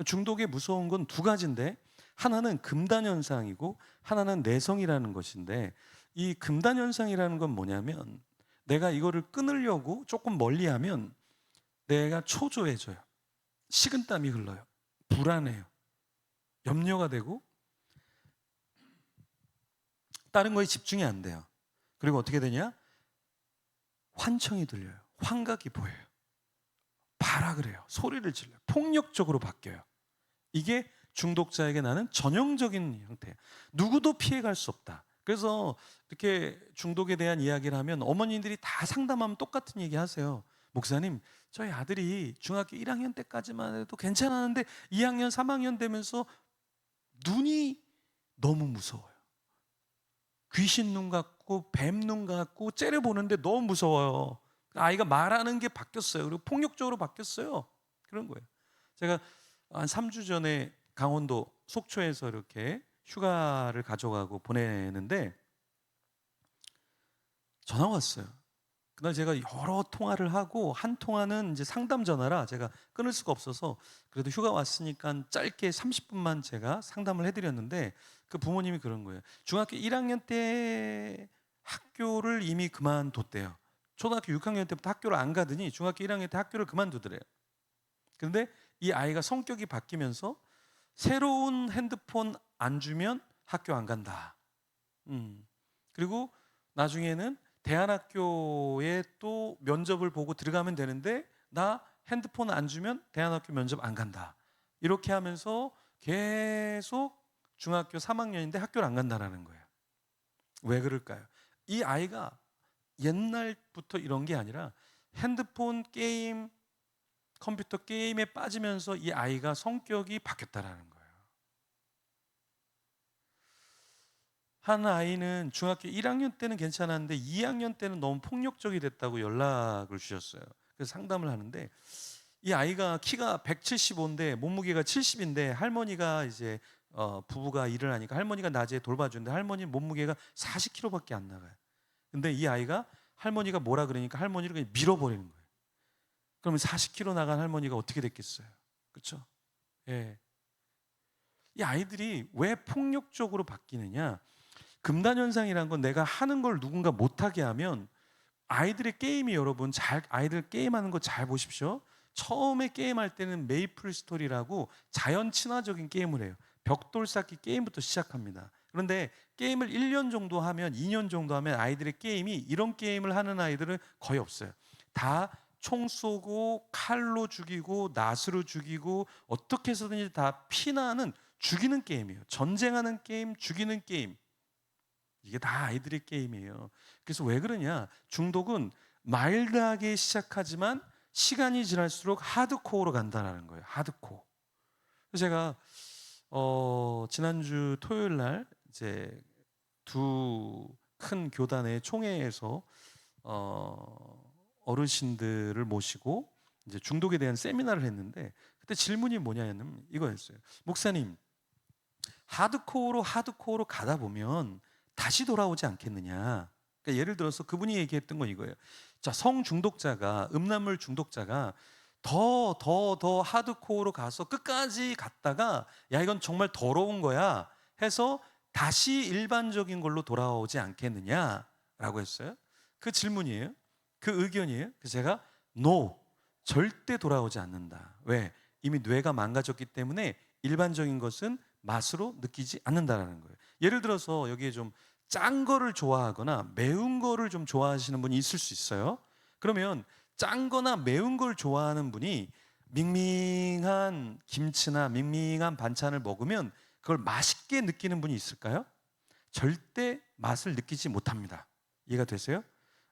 Speaker 3: 중독의 무서운 건 두 가지인데 하나는 금단 현상이고 하나는 내성이라는 것인데 이 금단 현상이라는 건 뭐냐면 내가 이거를 끊으려고 조금 멀리하면 내가 초조해져요. 식은땀이 흘러요. 불안해요. 염려가 되고 다른 거에 집중이 안 돼요. 그리고 어떻게 되냐? 환청이 들려요. 환각이 보여요. 발악을 해요. 소리를 질러요. 폭력적으로 바뀌어요. 이게 중독자에게 나는 전형적인 형태예요. 누구도 피해갈 수 없다. 그래서 이렇게 중독에 대한 이야기를 하면 어머니들이 다 상담하면 똑같은 얘기 하세요. 목사님, 저희 아들이 중학교 1학년 때까지만 해도 괜찮았는데 2학년, 3학년 되면서 눈이 너무 무서워요. 귀신 눈 같고 뱀 눈 같고 째려보는데 너무 무서워요. 아이가 말하는 게 바뀌었어요. 그리고 폭력적으로 바뀌었어요. 그런 거예요. 제가 한 3주 전에 강원도 속초에서 이렇게 휴가를 가져가고 보내는데 전화 왔어요. 그날 제가 여러 통화를 하고 한 통화는 이제 상담 전화라 제가 끊을 수가 없어서 그래도 휴가 왔으니까 짧게 30분만 제가 상담을 해드렸는데 그 부모님이 그런 거예요. 중학교 1학년 때 학교를 이미 그만뒀대요. 초등학교 6학년 때부터 학교를 안 가더니 중학교 1학년 때 학교를 그만두더래요. 그런데 이 아이가 성격이 바뀌면서 새로운 핸드폰 안 주면 학교 안 간다. 그리고 나중에는 대안학교에 또 면접을 보고 들어가면 되는데 나 핸드폰 안 주면 대안학교 면접 안 간다. 이렇게 하면서 계속 중학교 3학년인데 학교를 안 간다라는 거예요. 왜 그럴까요? 이 아이가 옛날부터 이런 게 아니라 핸드폰 게임, 컴퓨터 게임에 빠지면서 이 아이가 성격이 바뀌었다라는 거예요. 한 아이는 중학교 1학년 때는 괜찮았는데 2학년 때는 너무 폭력적이 됐다고 연락을 주셨어요. 그래서 상담을 하는데 이 아이가 키가 175인데 몸무게가 70인데 할머니가 이제 부부가 일을 하니까 할머니가 낮에 돌봐주는데 할머니 몸무게가 40kg밖에 안 나가요. 근데 이 아이가 할머니가 뭐라 그러니까 할머니를 그냥 밀어버리는 거예요. 그러면 40kg 나간 할머니가 어떻게 됐겠어요? 그렇죠? 예. 이 아이들이 왜 폭력적으로 바뀌느냐? 금단 현상이란 건 내가 하는 걸 누군가 못하게 하면 아이들의 게임이 여러분 아이들 게임하는 거 잘 보십시오. 처음에 게임할 때는 메이플 스토리라고 자연 친화적인 게임을 해요. 벽돌 쌓기 게임부터 시작합니다. 그런데 게임을 1년 정도 하면 2년 정도 하면 아이들의 게임이 이런 게임을 하는 아이들은 거의 없어요. 다 총 쏘고 칼로 죽이고 낫으로 죽이고 어떻게 해서든지 다 피나는 죽이는 게임이에요. 전쟁하는 게임, 죽이는 게임. 이게 다 아이들의 게임이에요. 그래서 왜 그러냐? 중독은 마일드하게 시작하지만 시간이 지날수록 하드코어로 간다는 거예요. 하드코어. 그래서 제가 지난주 토요일 날 이제 두 큰 교단의 총회에서 어르신들을 모시고 이제 중독에 대한 세미나를 했는데 그때 질문이 뭐냐면 이거였어요. 목사님, 하드코어로 가다 보면 다시 돌아오지 않겠느냐. 그러니까 예를 들어서 그분이 얘기했던 건 이거예요. 자, 성중독자가, 음란물 중독자가 더 하드코어로 가서 끝까지 갔다가 야, 이건 정말 더러운 거야 해서 다시 일반적인 걸로 돌아오지 않겠느냐라고 했어요. 그 질문이에요. 그 의견이에요. 그래서 제가 No, 절대 돌아오지 않는다. 왜? 이미 뇌가 망가졌기 때문에 일반적인 것은 맛으로 느끼지 않는다라는 거예요. 예를 들어서 여기에 좀 짠 거를 좋아하거나 매운 거를 좀 좋아하시는 분이 있을 수 있어요. 그러면 짠 거나 매운 걸 좋아하는 분이 밍밍한 김치나 밍밍한 반찬을 먹으면 그걸 맛있게 느끼는 분이 있을까요? 절대 맛을 느끼지 못합니다. 이해가 되세요?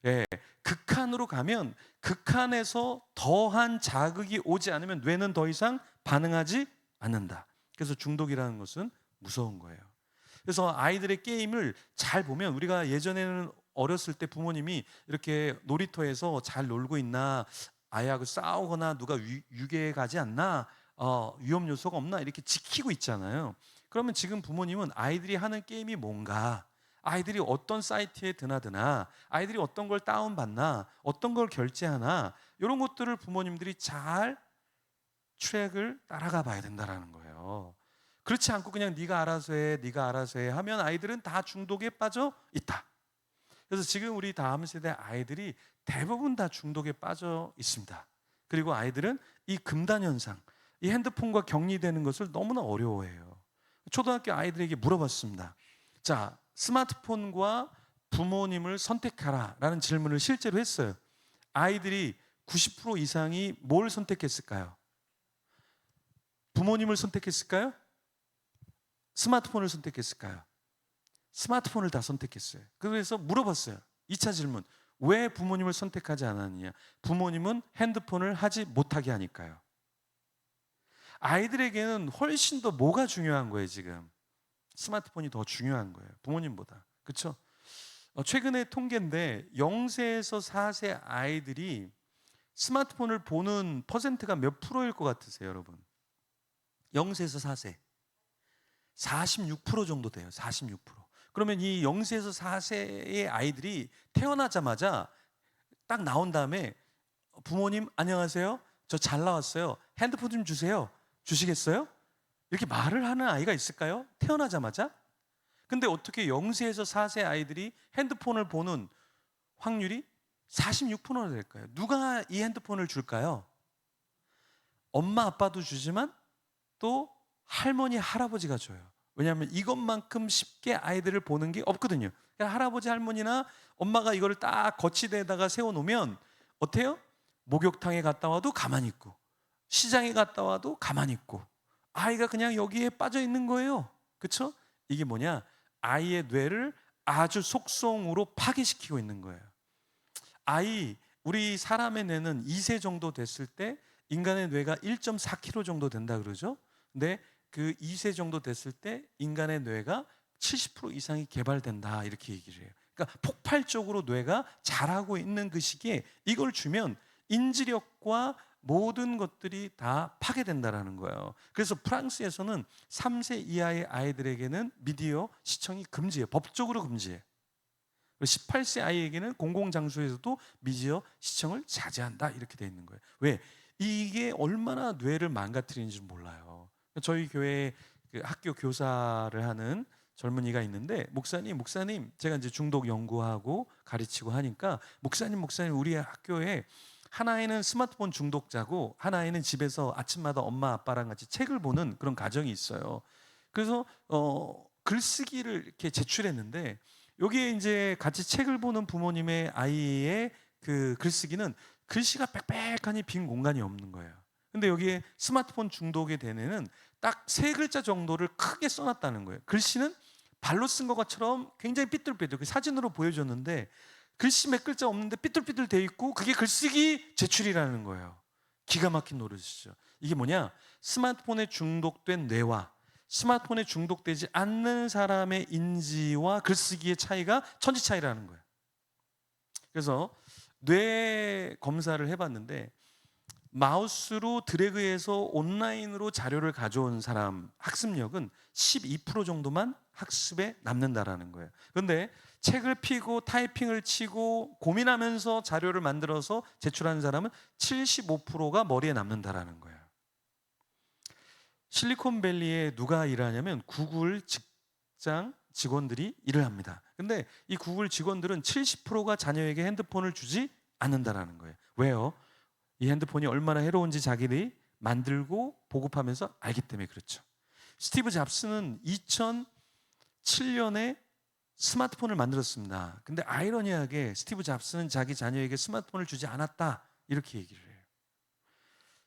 Speaker 3: 예, 극한으로 가면 극한에서 더한 자극이 오지 않으면 뇌는 더 이상 반응하지 않는다. 그래서 중독이라는 것은 무서운 거예요. 그래서 아이들의 게임을 잘 보면 우리가 예전에는 어렸을 때 부모님이 이렇게 놀이터에서 잘 놀고 있나, 아이하고 싸우거나 누가 유괴해 가지 않나, 위험 요소가 없나 이렇게 지키고 있잖아요. 그러면 지금 부모님은 아이들이 하는 게임이 뭔가, 아이들이 어떤 사이트에 드나드나, 아이들이 어떤 걸 다운받나, 어떤 걸 결제하나, 이런 것들을 부모님들이 잘 트랙을 따라가 봐야 된다는 거예요. 그렇지 않고 그냥 네가 알아서 해, 네가 알아서 해 하면 아이들은 다 중독에 빠져 있다. 그래서 지금 우리 다음 세대 아이들이 대부분 다 중독에 빠져 있습니다. 그리고 아이들은 이 금단 현상, 이 핸드폰과 격리되는 것을 너무나 어려워해요. 초등학교 아이들에게 물어봤습니다. 자, 스마트폰과 부모님을 선택하라 라는 질문을 실제로 했어요. 아이들이 90% 이상이 뭘 선택했을까요? 부모님을 선택했을까요? 스마트폰을 선택했을까요? 스마트폰을 다 선택했어요. 그래서 물어봤어요. 2차 질문. 왜 부모님을 선택하지 않았느냐? 부모님은 핸드폰을 하지 못하게 하니까요. 아이들에게는 훨씬 더 뭐가 중요한 거예요, 지금? 스마트폰이 더 중요한 거예요. 부모님보다. 그렇죠? 최근에 통계인데 0세에서 4세 아이들이 스마트폰을 보는 퍼센트가 몇 프로일 것 같으세요, 여러분? 0세에서 4세. 46% 정도 돼요. 46%. 그러면 이 0세에서 4세의 아이들이 태어나자마자 딱 나온 다음에 부모님 안녕하세요. 저 잘 나왔어요. 핸드폰 좀 주세요. 주시겠어요? 이렇게 말을 하는 아이가 있을까요? 태어나자마자? 근데 어떻게 0세에서 4세 아이들이 핸드폰을 보는 확률이 46%나 될까요? 누가 이 핸드폰을 줄까요? 엄마 아빠도 주지만 또 할머니 할아버지가 줘요. 왜냐하면 이것만큼 쉽게 아이들을 보는 게 없거든요. 그러니까 할아버지 할머니나 엄마가 이거를 딱 거치대에다가 세워놓으면 어때요? 목욕탕에 갔다 와도 가만히 있고, 시장에 갔다 와도 가만히 있고, 아이가 그냥 여기에 빠져 있는 거예요. 그렇죠? 이게 뭐냐? 아이의 뇌를 아주 속성으로 파괴시키고 있는 거예요. 우리 사람의 뇌는 2세 정도 됐을 때 인간의 뇌가 1.4kg 정도 된다 그러죠. 근데 그 2세 정도 됐을 때 인간의 뇌가 70% 이상이 개발된다 이렇게 얘기를 해요. 그러니까 폭발적으로 뇌가 자라고 있는 그 시기에 이걸 주면 인지력과 모든 것들이 다 파괴된다라는 거예요. 그래서 프랑스에서는 3세 이하의 아이들에게는 미디어 시청이 금지예요. 법적으로 금지해요. 18세 아이에게는 공공장소에서도 미디어 시청을 자제한다 이렇게 돼 있는 거예요. 왜? 이게 얼마나 뇌를 망가뜨리는지 몰라요. 저희 교회에 그 학교 교사를 하는 젊은이가 있는데 목사님 제가 이제 중독 연구하고 가르치고 하니까 목사님 우리 학교에 하나에는 스마트폰 중독자고 하나에는 집에서 아침마다 엄마 아빠랑 같이 책을 보는 그런 가정이 있어요. 그래서 글쓰기를 이렇게 제출했는데 여기에 이제 같이 책을 보는 부모님의 아이의 그 글쓰기는 글씨가 빽빽하니 빈 공간이 없는 거예요. 근데 여기에 스마트폰 중독에 대한 애는 딱 3글자 정도를 크게 써놨다는 거예요. 글씨는 발로 쓴 것처럼 굉장히 삐뚤빼뚤, 그 사진으로 보여줬는데 글씨 몇 글자 없는데 삐뚤삐뚤 돼 있고 그게 글쓰기 제출이라는 거예요. 기가 막힌 노릇이죠. 이게 뭐냐? 스마트폰에 중독된 뇌와 스마트폰에 중독되지 않는 사람의 인지와 글쓰기의 차이가 천지 차이라는 거예요. 그래서 뇌 검사를 해봤는데 마우스로 드래그해서 온라인으로 자료를 가져온 사람 학습력은 12% 정도만 학습에 남는다라는 거예요. 그런데 책을 펴고 타이핑을 치고 고민하면서 자료를 만들어서 제출하는 사람은 75%가 머리에 남는다라는 거예요. 실리콘밸리에 누가 일하냐면 구글 직장 직원들이 일을 합니다. 근데 이 구글 직원들은 70%가 자녀에게 핸드폰을 주지 않는다라는 거예요. 왜요? 이 핸드폰이 얼마나 해로운지 자기들이 만들고 보급하면서 알기 때문에 그렇죠. 스티브 잡스는 2007년에 스마트폰을 만들었습니다. 근데 아이러니하게 스티브 잡스는 자기 자녀에게 스마트폰을 주지 않았다 이렇게 얘기를 해요.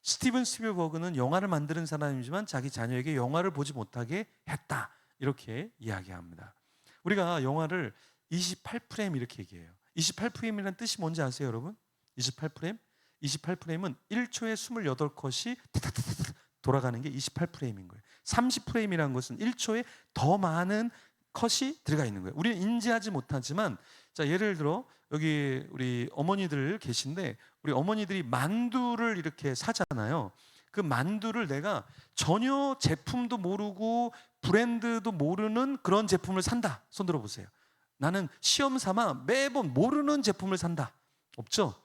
Speaker 3: 스티븐 스필버그는 영화를 만드는 사람이지만 자기 자녀에게 영화를 보지 못하게 했다 이렇게 이야기합니다. 우리가 영화를 28프레임 이렇게 얘기해요. 28프레임이라는 뜻이 뭔지 아세요, 여러분? 28프레임? 28프레임은 1초에 28컷이 돌아가는 게 28프레임인 거예요. 30프레임이라는 것은 1초에 더 많은 컷이 들어가 있는 거예요. 우리는 인지하지 못하지만, 자, 예를 들어 여기 우리 어머니들 계신데, 우리 어머니들이 만두를 이렇게 사잖아요. 그 만두를 내가 전혀 제품도 모르고 브랜드도 모르는 그런 제품을 산다. 손 들어 보세요. 나는 시험 삼아 매번 모르는 제품을 산다. 없죠?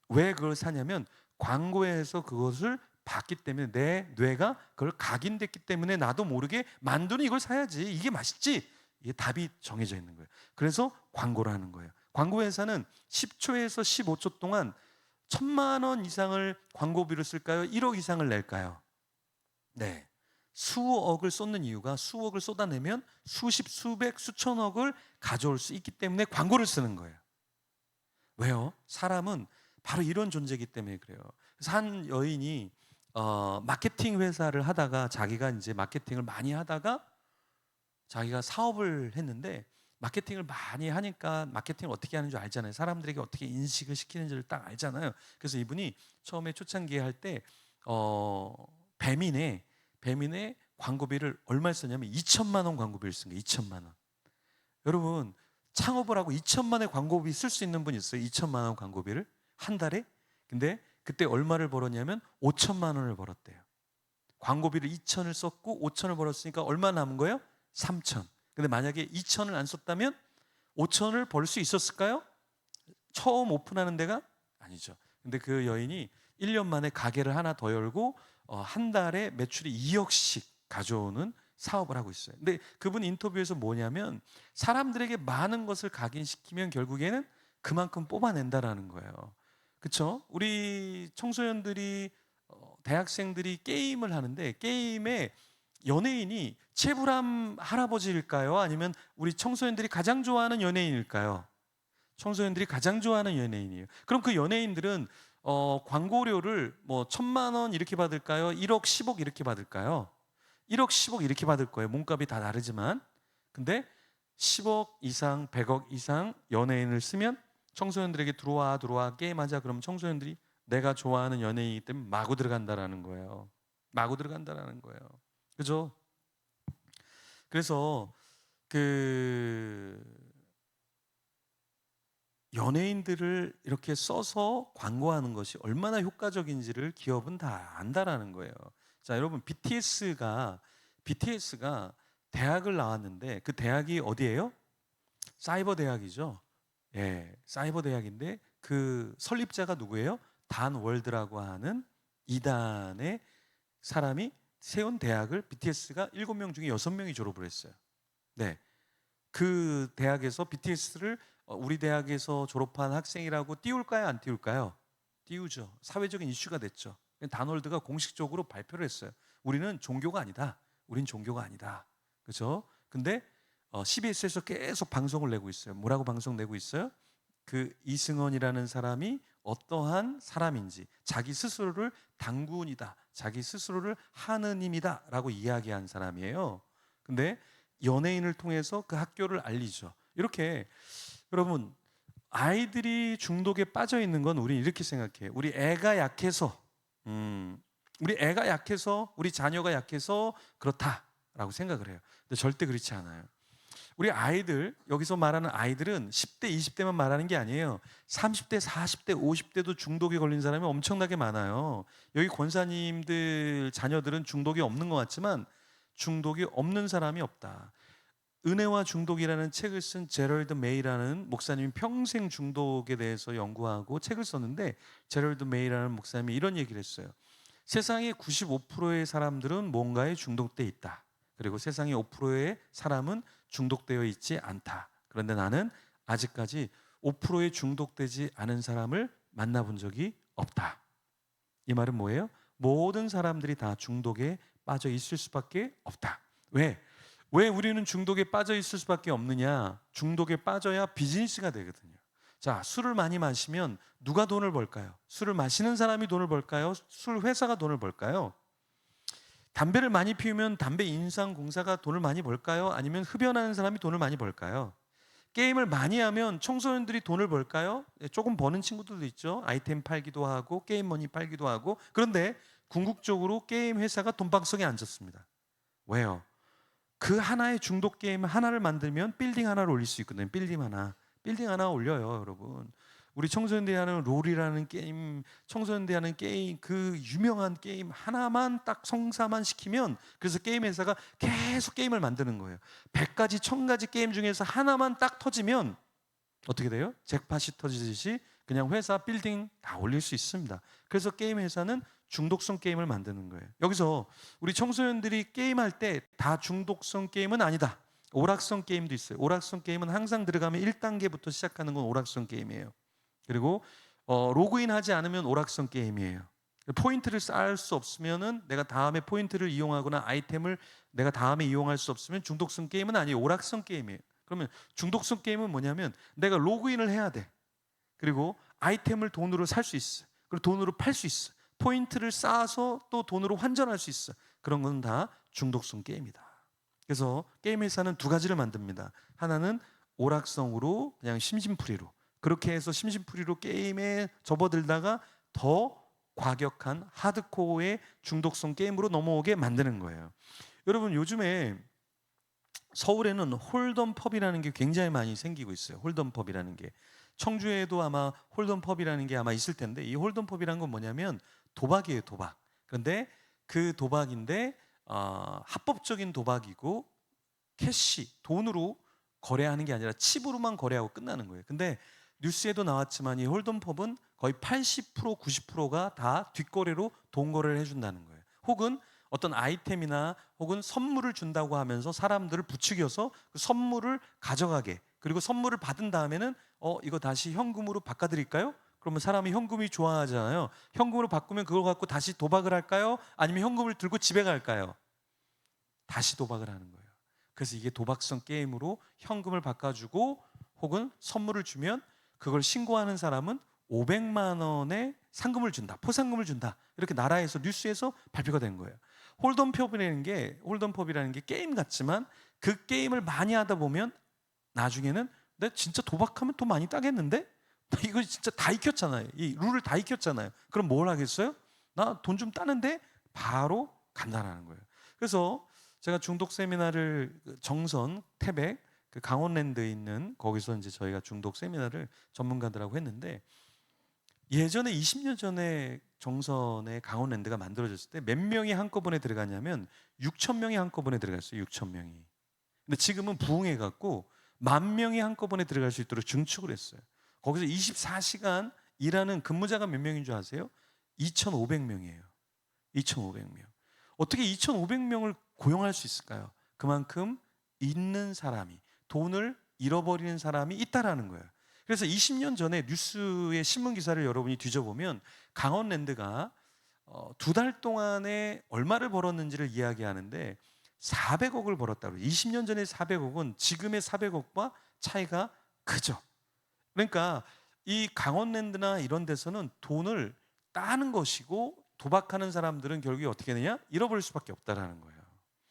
Speaker 3: 왜 그걸 사냐면 광고에서 그것을 봤기 때문에, 내 뇌가 그걸 각인됐기 때문에 나도 모르게 만두는 이걸 사야지, 이게 맛있지, 이게 답이 정해져 있는 거예요. 그래서 광고를 하는 거예요. 광고 회사는 10초에서 15초 동안 1,000만 원 이상을 광고비로 쓸까요? 1억 이상을 낼까요? 네, 수억을 쏟는 이유가, 수억을 쏟아내면 수십, 수백, 수천억을 가져올 수 있기 때문에 광고를 쓰는 거예요. 왜요? 사람은 바로 이런 존재이기 때문에 그래요. 그래서 한 여인이 마케팅 회사를 하다가, 자기가 이제 마케팅을 많이 하다가 자기가 사업을 했는데, 마케팅을 많이 하니까 마케팅을 어떻게 하는 줄 알잖아요. 사람들에게 어떻게 인식을 시키는지를 딱 알잖아요. 그래서 이분이 처음에 초창기에 할 때 배민의 광고비를 얼마를 썼냐면 2천만 원 광고비를 쓴 거예요. 2천만 원. 여러분, 창업을 하고 2천만 원의 광고비 쓸 수 있는 분 있어요? 2천만 원 광고비를 한 달에? 근데 그때 얼마를 벌었냐면 5천만 원을 벌었대요. 광고비를 2천을 썼고 5천을 벌었으니까 얼마 남은 거예요? 3천. 근데 만약에 2천을 안 썼다면 5천을 벌 수 있었을까요? 처음 오픈하는 데가 아니죠. 근데 그 여인이 1년 만에 가게를 하나 더 열고 한 달에 매출이 2억씩 가져오는 사업을 하고 있어요. 근데 그분 인터뷰에서 뭐냐면, 사람들에게 많은 것을 각인시키면 결국에는 그만큼 뽑아낸다라는 거예요. 그렇죠? 우리 청소년들이, 대학생들이 게임을 하는데, 게임에 연예인이 최불암 할아버지일까요? 아니면 우리 청소년들이 가장 좋아하는 연예인일까요? 청소년들이 가장 좋아하는 연예인이에요. 그럼 그 연예인들은 광고료를 뭐 1,000만 원 이렇게 받을까요? 1억, 10억 이렇게 받을까요? 1억, 10억 이렇게 받을 거예요. 몸값이 다 다르지만. 근데 10억 이상, 100억 이상 연예인을 쓰면 청소년들에게 들어와 게임하자 그러면 청소년들이 내가 좋아하는 연예인이기 때문에 마구 들어간다라는 거예요. 마구 들어간다라는 거예요. 그죠? 그래서 그 연예인들을 이렇게 써서 광고하는 것이 얼마나 효과적인지를 기업은 다 안다라는 거예요. 자, 여러분, BTS가 대학을 나왔는데, 그 대학이 어디예요? 사이버 대학이죠. 예, 사이버 대학인데 그 설립자가 누구예요? 단 월드라고 하는 이단의 사람이 세운 대학을 BTS가 7명 중에 6명이 졸업을 했어요. 네, 그 대학에서 BTS를 우리 대학에서 졸업한 학생이라고 띄울까요? 안 띄울까요? 띄우죠. 사회적인 이슈가 됐죠. 단월드가 공식적으로 발표를 했어요. 우리는 종교가 아니다. 우린 종교가 아니다. 그렇죠? 근데 CBS에서 계속 방송을 내고 있어요. 뭐라고 방송 내고 있어요? 그 이승헌이라는 사람이 어떠한 사람인지, 자기 스스로를 당군이다, 자기 스스로를 하느님이다 라고 이야기한 사람이에요. 근데 연예인을 통해서 그 학교를 알리죠. 이렇게 여러분, 아이들이 중독에 빠져 있는 건 우리 이렇게 생각해요. 우리 애가 약해서 우리 자녀가 약해서 그렇다라고 생각을 해요. 근데 절대 그렇지 않아요. 우리 아이들, 여기서 말하는 아이들은 10대, 20대만 말하는 게 아니에요. 30대, 40대, 50대도 중독에 걸린 사람이 엄청나게 많아요. 여기 권사님들 자녀들은 중독이 없는 것 같지만 중독이 없는 사람이 없다. 은혜와 중독이라는 책을 쓴 제럴드 메이라는 목사님이 평생 중독에 대해서 연구하고 책을 썼는데, 제럴드 메이라는 목사님이 이런 얘기를 했어요. 세상의 95%의 사람들은 뭔가에 중독돼 있다. 그리고 세상의 5%의 사람은 중독되어 있지 않다. 그런데 나는 아직까지 5%에 중독되지 않은 사람을 만나본 적이 없다. 이 말은 뭐예요? 모든 사람들이 다 중독에 빠져 있을 수밖에 없다. 왜 우리는 중독에 빠져 있을 수밖에 없느냐? 중독에 빠져야 비즈니스가 되거든요. 자, 술을 많이 마시면 누가 돈을 벌까요? 술을 마시는 사람이 돈을 벌까요? 술 회사가 돈을 벌까요? 담배를 많이 피우면 담배 인상공사가 돈을 많이 벌까요? 아니면 흡연하는 사람이 돈을 많이 벌까요? 게임을 많이 하면 청소년들이 돈을 벌까요? 조금 버는 친구들도 있죠. 아이템 팔기도 하고 게임머니 팔기도 하고. 그런데 궁극적으로 게임 회사가 돈방석에 앉았습니다. 왜요? 그 하나의 중독 게임 하나를 만들면 빌딩 하나를 올릴 수 있거든요. 빌딩 하나 올려요, 여러분. 우리 청소년들이 하는 롤이라는 게임, 청소년들이 하는 게임, 그 유명한 게임 하나만 딱 성사만 시키면, 그래서 게임 회사가 계속 게임을 만드는 거예요. 100가지 1000가지 게임 중에서 하나만 딱 터지면 어떻게 돼요? 잭팟이 터지듯이 그냥 회사 빌딩 다 올릴 수 있습니다. 그래서 게임 회사는 중독성 게임을 만드는 거예요. 여기서 우리 청소년들이 게임할 때 다 중독성 게임은 아니다. 오락성 게임도 있어요. 오락성 게임은 항상 들어가면 1단계부터 시작하는 건 오락성 게임이에요. 그리고 로그인하지 않으면 오락성 게임이에요. 포인트를 쌓을 수 없으면은, 내가 다음에 포인트를 이용하거나 아이템을 내가 다음에 이용할 수 없으면 중독성 게임은 아니에요. 오락성 게임이에요. 그러면 중독성 게임은 뭐냐면 내가 로그인을 해야 돼. 그리고 아이템을 돈으로 살 수 있어. 그리고 돈으로 팔 수 있어. 포인트를 쌓아서 또 돈으로 환전할 수 있어. 그런 건 다 중독성 게임이다. 그래서 게임 회사는 두 가지를 만듭니다. 하나는 오락성으로 그냥 심심풀이로, 그렇게 해서 심심풀이로 게임에 접어들다가 더 과격한 하드코어의 중독성 게임으로 넘어오게 만드는 거예요. 여러분, 요즘에 서울에는 홀덤 펍이라는 게 굉장히 많이 생기고 있어요. 홀덤 펍이라는 게. 청주에도 아마 홀덤 펍이라는 게 아마 있을 텐데, 이 홀덤 펍이라는 건 뭐냐면 도박이에요, 도박. 그런데 그 도박인데 합법적인 도박이고 캐시, 돈으로 거래하는 게 아니라 칩으로만 거래하고 끝나는 거예요. 근데 뉴스에도 나왔지만 이 홀덤 펍은 거의 80%, 90%가 다 뒷거래로 돈 거래를 해준다는 거예요. 혹은 어떤 아이템이나 혹은 선물을 준다고 하면서 사람들을 부추겨서 그 선물을 가져가게, 그리고 선물을 받은 다음에는 이거 다시 현금으로 바꿔드릴까요? 그러면 사람이 현금이 좋아하잖아요. 현금으로 바꾸면 그걸 갖고 다시 도박을 할까요? 아니면 현금을 들고 집에 갈까요? 다시 도박을 하는 거예요. 그래서 이게 도박성 게임으로 현금을 바꿔주고 혹은 선물을 주면 그걸 신고하는 사람은 500만 원의 상금을 준다, 포상금을 준다, 이렇게 나라에서 뉴스에서 발표가 된 거예요. 홀덤펍이라는 게 게임 같지만 그 게임을 많이 하다 보면 나중에는 내가 진짜 도박하면 돈 많이 따겠는데? 나 이거 진짜 다 익혔잖아요. 이 룰을 다 익혔잖아요. 그럼 뭘 하겠어요? 나 돈 좀 따는데 바로 간다라는 거예요. 그래서 제가 중독 세미나를 정선, 태백, 그 강원랜드에 있는 거기서 이제 저희가 중독 세미나를 전문가들하고 했는데, 예전에 20년 전에 정선에 강원랜드가 만들어졌을 때 몇 명이 한꺼번에 들어갔냐면 6천 명이 한꺼번에 들어갔어요. 6천 명이. 근데 지금은 부흥해 갖고 10,000명이 한꺼번에 들어갈 수 있도록 증축을 했어요. 거기서 24시간 일하는 근무자가 몇 명인 줄 아세요? 2,500명이에요. 2,500명. 어떻게 2,500명을 고용할 수 있을까요? 그만큼 있는 사람이, 돈을 잃어버리는 사람이 있다라는 거예요. 그래서 20년 전에 뉴스의 신문 기사를 여러분이 뒤져보면 강원랜드가 2달 동안에 얼마를 벌었는지를 이야기하는데 400억을 벌었다고. 20년 전에 400억은 지금의 400억과 차이가 크죠. 그러니까 이 강원랜드나 이런 데서는 돈을 따는 것이고, 도박하는 사람들은 결국에 어떻게 되냐? 잃어버릴 수밖에 없다라는 거예요.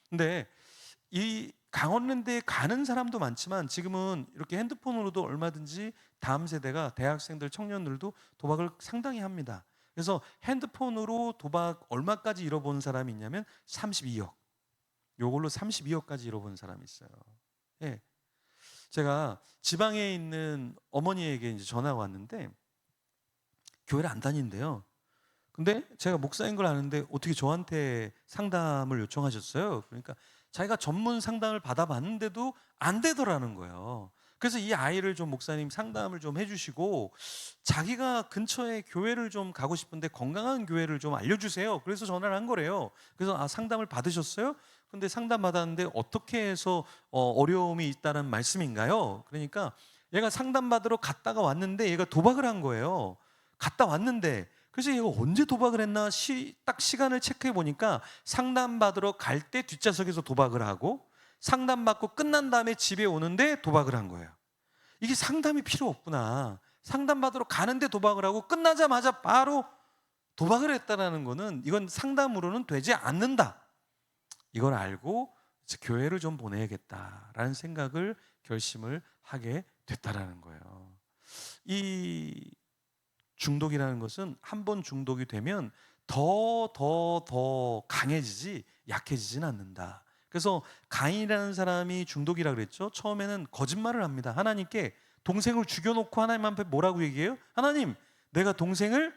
Speaker 3: 근데 이 강원랜드에 가는 사람도 많지만 지금은 이렇게 핸드폰으로도 얼마든지 다음 세대가, 대학생들, 청년들도 도박을 상당히 합니다. 그래서 핸드폰으로 도박 얼마까지 잃어본 사람이 있냐면 32억. 요걸로 32억까지 잃어본 사람이 있어요. 예. 제가 지방에 있는 어머니에게 이제 전화가 왔는데 교회를 안 다닌대요. 근데 제가 목사인 걸 아는데 어떻게 저한테 상담을 요청하셨어요? 그러니까 자기가 전문 상담을 받아봤는데도 안 되더라는 거예요. 그래서 이 아이를 좀 목사님 상담을 좀 해주시고, 자기가 근처에 교회를 좀 가고 싶은데 건강한 교회를 좀 알려주세요. 그래서 전화를 한 거래요. 그래서 상담을 받으셨어요? 근데 상담 받았는데 어떻게 해서 어려움이 있다는 말씀인가요? 그러니까 얘가 상담받으러 갔다가 왔는데 얘가 도박을 한 거예요. 갔다 왔는데, 그래서 얘가 언제 도박을 했나 딱 시간을 체크해 보니까 상담받으러 갈 때 뒷좌석에서 도박을 하고, 상담받고 끝난 다음에 집에 오는데 도박을 한 거예요. 이게 상담이 필요 없구나. 상담받으러 가는데 도박을 하고 끝나자마자 바로 도박을 했다는 거는 이건 상담으로는 되지 않는다. 이걸 알고 교회를 좀 보내야겠다라는 생각을, 결심을 하게 됐다라는 거예요. 이 중독이라는 것은 한 번 중독이 되면 더 강해지지 약해지진 않는다. 그래서 가인이라는 사람이 중독이라 그랬죠. 처음에는 거짓말을 합니다. 하나님께 동생을 죽여놓고 하나님 앞에 뭐라고 얘기해요? 하나님, 내가 동생을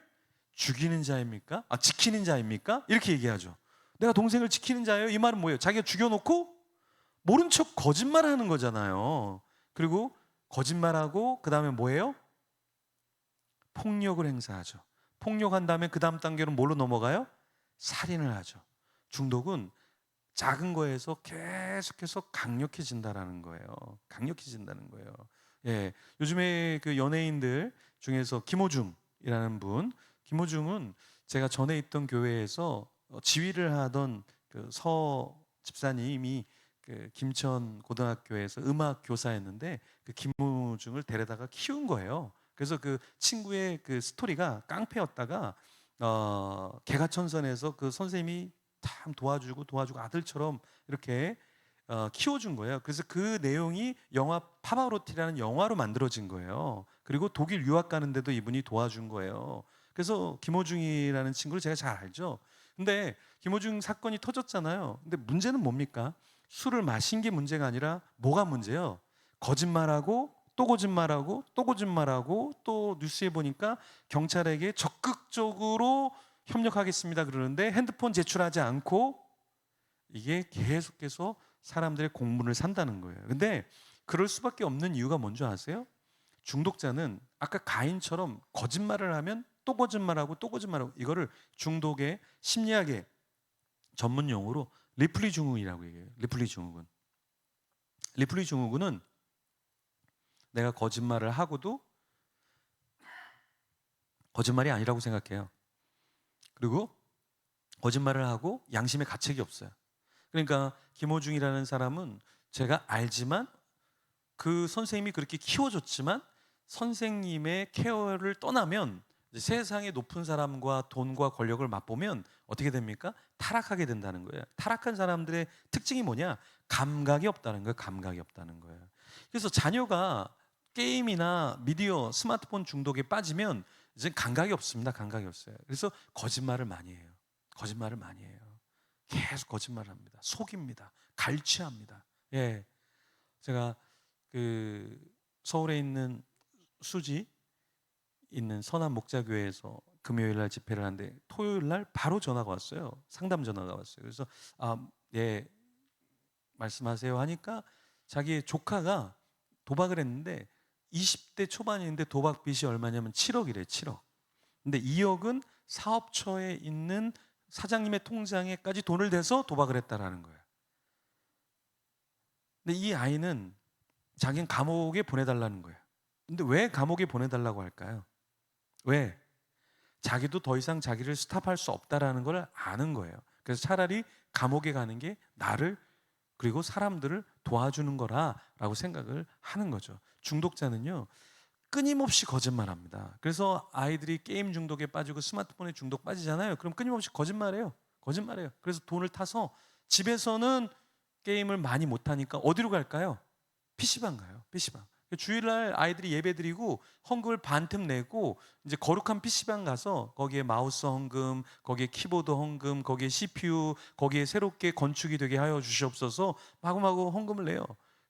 Speaker 3: 죽이는 자입니까? 지키는 자입니까? 이렇게 얘기하죠. 내가 동생을 지키는 자예요? 이 말은 뭐예요? 자기가 죽여놓고 모른 척 거짓말하는 거잖아요. 그리고 거짓말하고 그 다음에 뭐예요? 폭력을 행사하죠. 폭력한 다음에 그 다음 단계로 뭘로 넘어가요? 살인을 하죠. 중독은 작은 거에서 계속해서 강력해진다라는 거예요. 강력해진다는 거예요. 예, 요즘에 그 연예인들 중에서 김호중이라는 분, 김호중은 제가 전에 있던 교회에서 지휘를 하던 그 서 집사님이 그 김천 고등학교에서 음악 교사였는데 그 김호중을 데려다가 키운 거예요. 그래서 그 친구의 그 스토리가 깡패였다가 개가천선에서 그 선생님이 참 도와주고 아들처럼 이렇게 키워준 거예요. 그래서 그 내용이 영화 파바로티라는 영화로 만들어진 거예요. 그리고 독일 유학 가는데도 이분이 도와준 거예요. 그래서 김호중이라는 친구를 제가 잘 알죠. 근데 김호중 사건이 터졌잖아요. 근데 문제는 뭡니까? 술을 마신 게 문제가 아니라 뭐가 문제예요? 거짓말하고 또 거짓말하고 또 거짓말하고 또 뉴스에 보니까 경찰에게 적극적으로 협력하겠습니다 그러는데 핸드폰 제출하지 않고 이게 계속해서 사람들의 공분을 산다는 거예요. 근데 그럴 수밖에 없는 이유가 뭔지 아세요? 중독자는 아까 가인처럼 거짓말을 하면 또 거짓말하고 또 거짓말하고 이거를 중독의 심리학의 전문 용어로 리플리 증후군이라고 얘기해요. 리플리 증후군. 리플리 증후군은 내가 거짓말을 하고도 거짓말이 아니라고 생각해요. 그리고 거짓말을 하고 양심의 가책이 없어요. 그러니까 김호중이라는 사람은 제가 알지만 그 선생님이 그렇게 키워줬지만 선생님의 케어를 떠나면 세상의 높은 사람과 돈과 권력을 맛보면 어떻게 됩니까? 타락하게 된다는 거예요. 타락한 사람들의 특징이 뭐냐? 감각이 없다는 거예요. 감각이 없다는 거예요. 그래서 자녀가 게임이나 미디어, 스마트폰 중독에 빠지면 이제 감각이 없습니다. 감각이 없어요. 그래서 거짓말을 많이 해요. 거짓말을 많이 해요. 계속 거짓말을 합니다. 속입니다. 갈취합니다. 예, 제가 그 서울에 있는 수지 있는 선한 목자교회에서 금요일 날 집회를 하는데 토요일 날 바로 전화가 왔어요. 상담 전화가 왔어요. 그래서 예, 말씀하세요 하니까 자기의 조카가 도박을 했는데 20대 초반인데 도박 빚이 얼마냐면 7억이래. 7억. 근데 2억은 사업처에 있는 사장님의 통장에까지 돈을 대서 도박을 했다라는 거예요. 근데 이 아이는 자기는 감옥에 보내달라는 거예요. 근데 왜 감옥에 보내달라고 할까요? 왜? 자기도 더 이상 자기를 스탑할 수 없다라는 걸 아는 거예요. 그래서 차라리 감옥에 가는 게 나를 그리고 사람들을 도와주는 거라라고 생각을 하는 거죠. 중독자는요 끊임없이 거짓말합니다. 그래서 아이들이 게임 중독에 빠지고 스마트폰에 중독 빠지잖아요. 그럼 끊임없이 거짓말해요. 거짓말해요. 그래서 돈을 타서 집에서는 게임을 많이 못하니까 어디로 갈까요? PC방 가요. PC방. 주일날 아이들이 예배드리고 헌금을 반틈 내고 이제 거룩한 PC방 가서 거기에 마우스 헌금, 거기에 키보드 헌금, 거기에 CPU, 거기에 새롭게 건축이 되게 하여 주시옵소서 마구마구 헌금을 내요.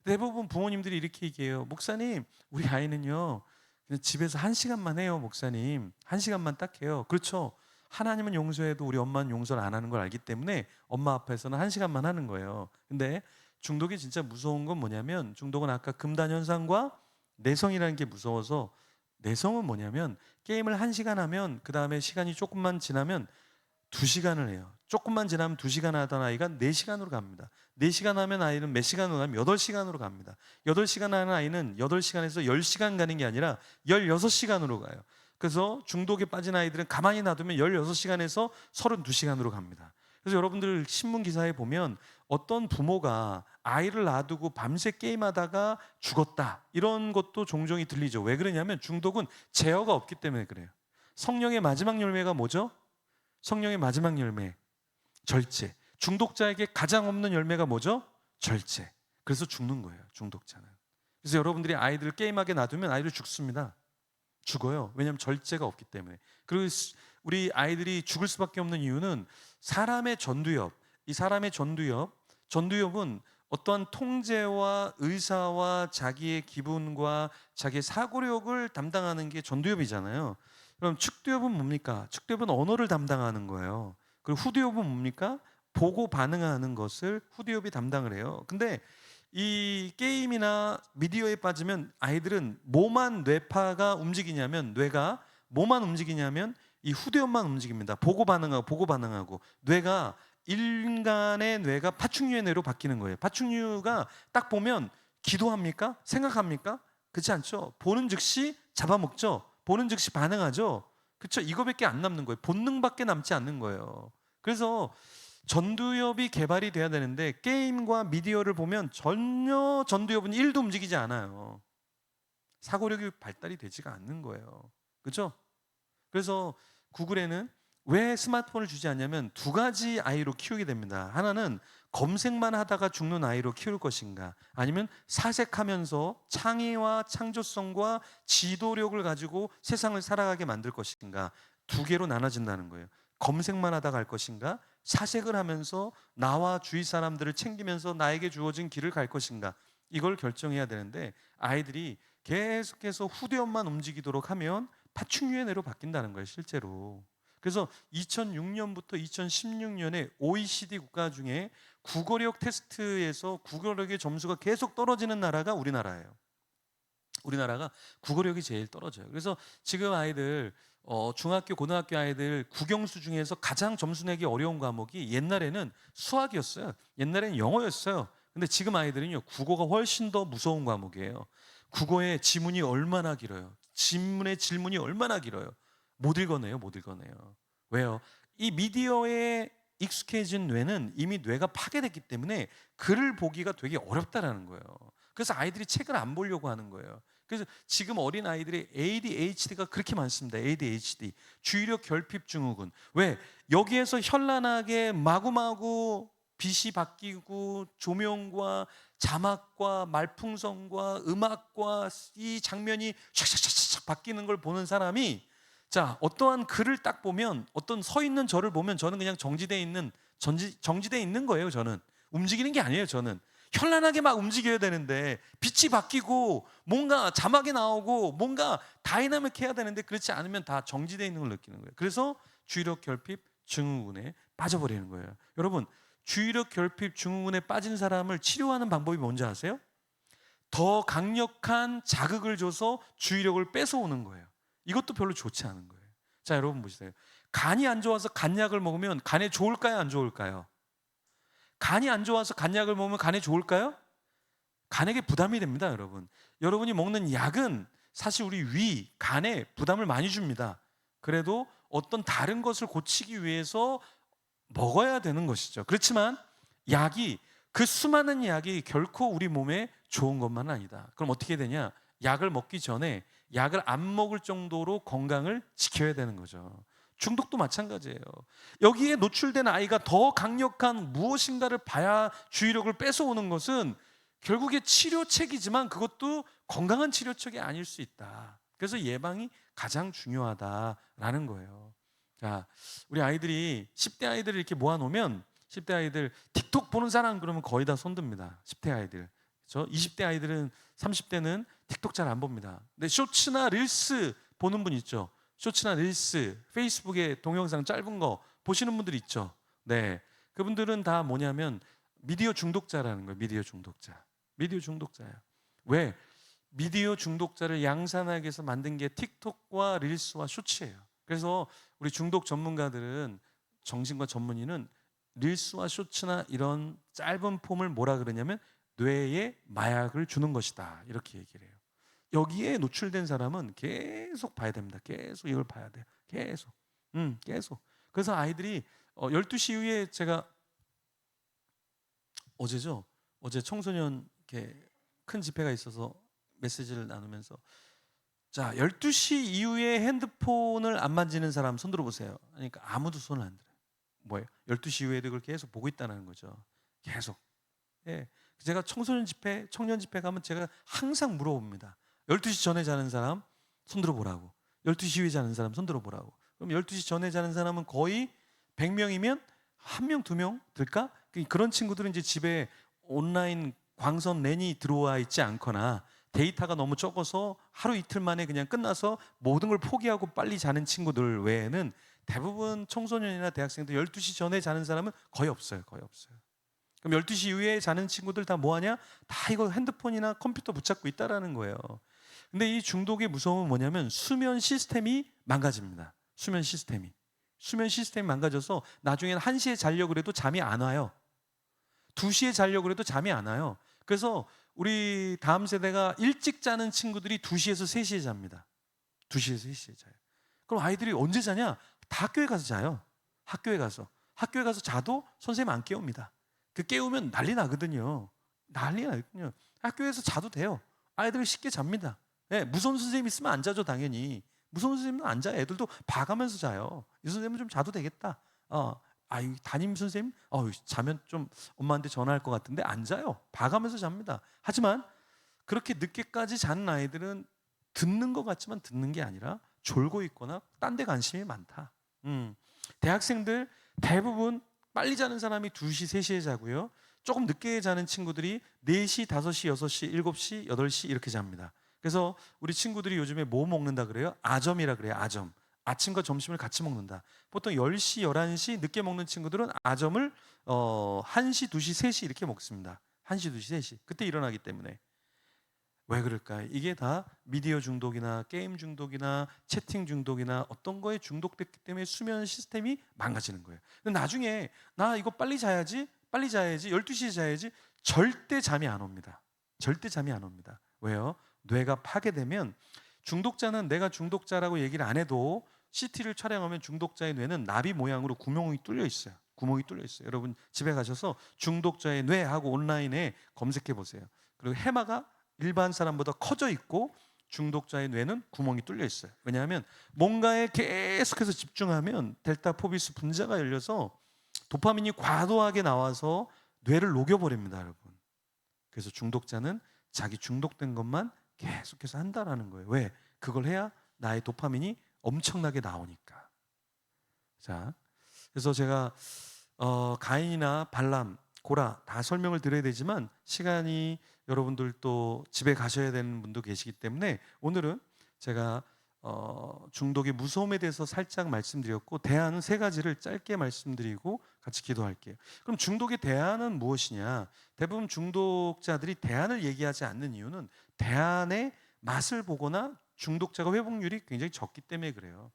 Speaker 3: 대부분 부모님들이 이렇게 얘기해요. 목사님, 우리 아이는요 그냥 집에서 1시간만 해요. 목사님, 1시간만 딱 해요. 그렇죠. 하나님은 용서해도 우리 엄마는 용서를 안 하는 걸 알기 때문에 엄마 앞에서는 1시간만 하는 거예요. 근데 중독이 진짜 무서운 건 뭐냐면 중독은 아까 금단 현상과 내성이라는 게 무서워서 내성은 뭐냐면 게임을 1시간 하면 그 다음에 시간이 조금만 지나면 2시간을 해요. 조금만 지나면 2시간 하던 아이가 4시간으로 갑니다. 4시간 하면 아이는 몇 시간으로 가면 8시간으로 갑니다. 8시간 하는 아이는 8시간에서 10시간 가는 게 아니라 16시간으로 가요. 그래서 중독에 빠진 아이들은 가만히 놔두면 16시간에서 32시간으로 갑니다. 그래서 여러분들 신문 기사에 보면 어떤 부모가 아이를 놔두고 밤새 게임하다가 죽었다 이런 것도 종종 들리죠. 왜 그러냐면 중독은 제어가 없기 때문에 그래요. 성령의 마지막 열매가 뭐죠? 성령의 마지막 열매, 절제. 중독자에게 가장 없는 열매가 뭐죠? 절제. 그래서 죽는 거예요, 중독자는. 그래서 여러분들이 아이들을 게임하게 놔두면 아이들 죽습니다. 죽어요. 왜냐하면 절제가 없기 때문에. 그리고 우리 아이들이 죽을 수밖에 없는 이유는 사람의 전두엽, 이 사람의 전두엽 전두엽은 어떠한 통제와 의사와 자기의 기분과 자기의 사고력을 담당하는 게 전두엽이잖아요. 그럼 측두엽은 뭡니까? 측두엽은 언어를 담당하는 거예요. 그리고 후두엽은 뭡니까? 보고 반응하는 것을 후두엽이 담당을 해요. 근데 이 게임이나 미디어에 빠지면 아이들은 뭐만 뇌파가 움직이냐면 뇌가 뭐만 움직이냐면 이 후두엽만 움직입니다. 보고 반응하고 뇌가 인간의 뇌가 파충류의 뇌로 바뀌는 거예요. 파충류가 딱 보면 기도합니까? 생각합니까? 그렇지 않죠. 보는 즉시 잡아먹죠. 보는 즉시 반응하죠. 그렇죠. 이거밖에 안 남는 거예요. 본능밖에 남지 않는 거예요. 그래서 전두엽이 개발이 돼야 되는데 게임과 미디어를 보면 전혀 전두엽은 1도 움직이지 않아요. 사고력이 발달이 되지가 않는 거예요. 그렇죠? 그래서 구글에는 왜 스마트폰을 주지 않냐면 두 가지 아이로 키우게 됩니다. 하나는 검색만 하다가 죽는 아이로 키울 것인가, 아니면 사색하면서 창의와 창조성과 지도력을 가지고 세상을 살아가게 만들 것인가, 두 개로 나눠진다는 거예요. 검색만 하다 갈 것인가, 사색을 하면서 나와 주위 사람들을 챙기면서 나에게 주어진 길을 갈 것인가, 이걸 결정해야 되는데 아이들이 계속해서 후대엽만 움직이도록 하면 파충류의 뇌로 바뀐다는 거예요, 실제로. 그래서 2006년부터 2016년에 OECD 국가 중에 국어력 테스트에서 국어력의 점수가 계속 떨어지는 나라가 우리나라예요. 우리나라가 국어력이 제일 떨어져요. 그래서 지금 아이들 중학교, 고등학교 아이들 국영수 중에서 가장 점수 내기 어려운 과목이 옛날에는 수학이었어요. 옛날에는 영어였어요. 근데 지금 아이들은요, 국어가 훨씬 더 무서운 과목이에요. 국어의 지문이 얼마나 길어요. 질문의 질문이 얼마나 길어요. 못 읽어내요. 왜요? 이 미디어에 익숙해진 뇌는 이미 뇌가 파괴됐기 때문에 글을 보기가 되게 어렵다라는 거예요. 그래서 아이들이 책을 안 보려고 하는 거예요. 그래서 지금 어린 아이들의 ADHD가 그렇게 많습니다. ADHD, 주의력 결핍 증후군. 왜? 여기에서 현란하게 마구마구 빛이 바뀌고 조명과 자막과 말풍선과 음악과 이 장면이 샥샥샥샥 바뀌는 걸 보는 사람이, 자, 어떠한 글을 딱 보면, 어떤 서 있는 저를 보면 저는 그냥 정지되어 있는 거예요. 저는 움직이는 게 아니에요. 저는 현란하게 막 움직여야 되는데 빛이 바뀌고 뭔가 자막이 나오고 뭔가 다이나믹해야 되는데 그렇지 않으면 다 정지되어 있는 걸 느끼는 거예요. 그래서 주의력 결핍 증후군에 빠져버리는 거예요. 여러분, 주의력 결핍 증후군에 빠진 사람을 치료하는 방법이 뭔지 아세요? 더 강력한 자극을 줘서 주의력을 뺏어오는 거예요. 이것도 별로 좋지 않은 거예요. 자, 여러분 보세요. 간이 안 좋아서 간약을 먹으면 간에 좋을까요? 안 좋을까요? 간이 안 좋아서 간약을 먹으면 간에 좋을까요? 간에게 부담이 됩니다, 여러분. 여러분이 먹는 약은 사실 우리 위, 간에 부담을 많이 줍니다. 그래도 어떤 다른 것을 고치기 위해서 먹어야 되는 것이죠. 그렇지만 약이, 그 수많은 약이 결코 우리 몸에 좋은 것만은 아니다. 그럼 어떻게 되냐? 약을 먹기 전에 약을 안 먹을 정도로 건강을 지켜야 되는 거죠. 중독도 마찬가지예요. 여기에 노출된 아이가 더 강력한 무엇인가를 봐야 주의력을 뺏어오는 것은 결국에 치료책이지만 그것도 건강한 치료책이 아닐 수 있다. 그래서 예방이 가장 중요하다라는 거예요. 자, 우리 아이들이 10대 아이들을 이렇게 모아놓으면 10대 아이들 틱톡 보는 사람 그러면 거의 다 손듭니다. 10대 아이들. 그렇죠? 20대 아이들은 30대는 틱톡 잘 안 봅니다. 근데 쇼츠나 릴스 보는 분 있죠? 쇼츠나 릴스, 페이스북에 동영상 짧은 거 보시는 분들 있죠? 네, 그분들은 다 뭐냐면 미디어 중독자라는 거예요. 미디어 중독자예요. 왜? 미디어 중독자를 양산하기 위해서 만든 게 틱톡과 릴스와 쇼츠예요. 그래서 우리 중독 전문가들은, 정신과 전문의는 릴스와 쇼츠나 이런 짧은 폼을 뭐라 그러냐면 뇌에 마약을 주는 것이다, 이렇게 얘기를 해요. 여기에 노출된 사람은 계속 봐야 됩니다. 계속 이걸 봐야 돼요. 계속. 그래서 아이들이 12시 이후에, 제가 어제 청소년 이렇게 큰 집회가 있어서 메시지를 나누면서, 자, 12시 이후에 핸드폰을 안 만지는 사람 손 들어보세요. 그러니까 아무도 손을 안 들어요. 뭐예요? 12시 이후에도 그걸 계속 보고 있다는 거죠. 계속. 예. 제가 청년 집회 가면 제가 항상 물어봅니다. 12시 전에 자는 사람 손 들어보라고. 12시 이후에 자는 사람 손 들어보라고. 그럼 12시 전에 자는 사람은 거의 100명이면 1명, 2명 들까? 그런 친구들은 이제 집에 온라인 광선 랜이 들어와 있지 않거나 데이터가 너무 적어서 하루 이틀 만에 그냥 끝나서 모든 걸 포기하고 빨리 자는 친구들 외에는 대부분 청소년이나 대학생들 12시 전에 자는 사람은 거의 없어요. 거의 없어요. 그럼 12시 이후에 자는 친구들 다 뭐하냐? 다 이거 핸드폰이나 컴퓨터 붙잡고 있다라는 거예요. 근데 이 중독의 무서움은 뭐냐면 수면 시스템이 망가집니다. 수면 시스템이 망가져서 나중에는 1시에 자려고 그래도 잠이 안 와요. 2시에 자려고 그래도 잠이 안 와요. 그래서 우리 다음 세대가 일찍 자는 친구들이 2시에서 3시에 잡니다. 2시에서 3시에 자요. 그럼 아이들이 언제 자냐? 다 학교에 가서 자요. 학교에 가서 자도 선생님 안 깨웁니다. 그 깨우면 난리 나거든요. 난리 나거든요. 학교에서 자도 돼요. 아이들이 쉽게 잡니다. 네, 무서운 선생님 있으면 안 자죠, 당연히. 무서운 선생님은 안 자요. 애들도 봐가면서 자요. 이 선생님은 좀 자도 되겠다. 담임 선생님, 자면 좀 엄마한테 전화할 것 같은데 안 자요. 봐가면서 잡니다. 하지만 그렇게 늦게까지 자는 아이들은 듣는 것 같지만 듣는 게 아니라 졸고 있거나 딴 데 관심이 많다. 대학생들 대부분 빨리 자는 사람이 2시, 3시에 자고요. 조금 늦게 자는 친구들이 4시, 5시, 6시, 7시, 8시 이렇게 잡니다. 그래서 우리 친구들이 요즘에 뭐 먹는다 그래요? 아점이라 그래요. 아점. 아침과 점심을 같이 먹는다. 보통 10시, 11시 늦게 먹는 친구들은 아점을 1시, 2시, 3시 이렇게 먹습니다. 1시, 2시, 3시. 그때 일어나기 때문에. 왜 그럴까요? 이게 다 미디어 중독이나 게임 중독이나 채팅 중독이나 어떤 거에 중독됐기 때문에 수면 시스템이 망가지는 거예요. 근데 나중에 나 이거 빨리 자야지 12시에 자야지 절대 잠이 안 옵니다. 절대 잠이 안 옵니다. 왜요? 뇌가 파괴되면 중독자는 내가 중독자라고 얘기를 안 해도 CT를 촬영하면 중독자의 뇌는 나비 모양으로 구멍이 뚫려 있어요. 여러분 집에 가셔서 중독자의 뇌하고 온라인에 검색해 보세요. 그리고 해마가 일반 사람보다 커져 있고 중독자의 뇌는 구멍이 뚫려 있어요. 왜냐하면 뭔가에 계속해서 집중하면 델타 포비스 분자가 열려서 도파민이 과도하게 나와서 뇌를 녹여버립니다, 여러분. 그래서 중독자는 자기 중독된 것만 계속해서 한다라는 거예요. 왜? 그걸 해야 나의 도파민이 엄청나게 나오니까. 자, 그래서 제가 가인이나 발람, 고라 다 설명을 드려야 되지만 시간이 여러분들 또 집에 가셔야 되는 분도 계시기 때문에 오늘은 제가 중독의 무서움에 대해서 살짝 말씀드렸고 대안은 3가지를 짧게 말씀드리고 같이 기도할게요. 그럼 중독의 대안은 무엇이냐? 대부분 중독자들이 대안을 얘기하지 않는 이유는 대안의 맛을 보거나 중독자가 회복률이 굉장히 적기 때문에 그래요.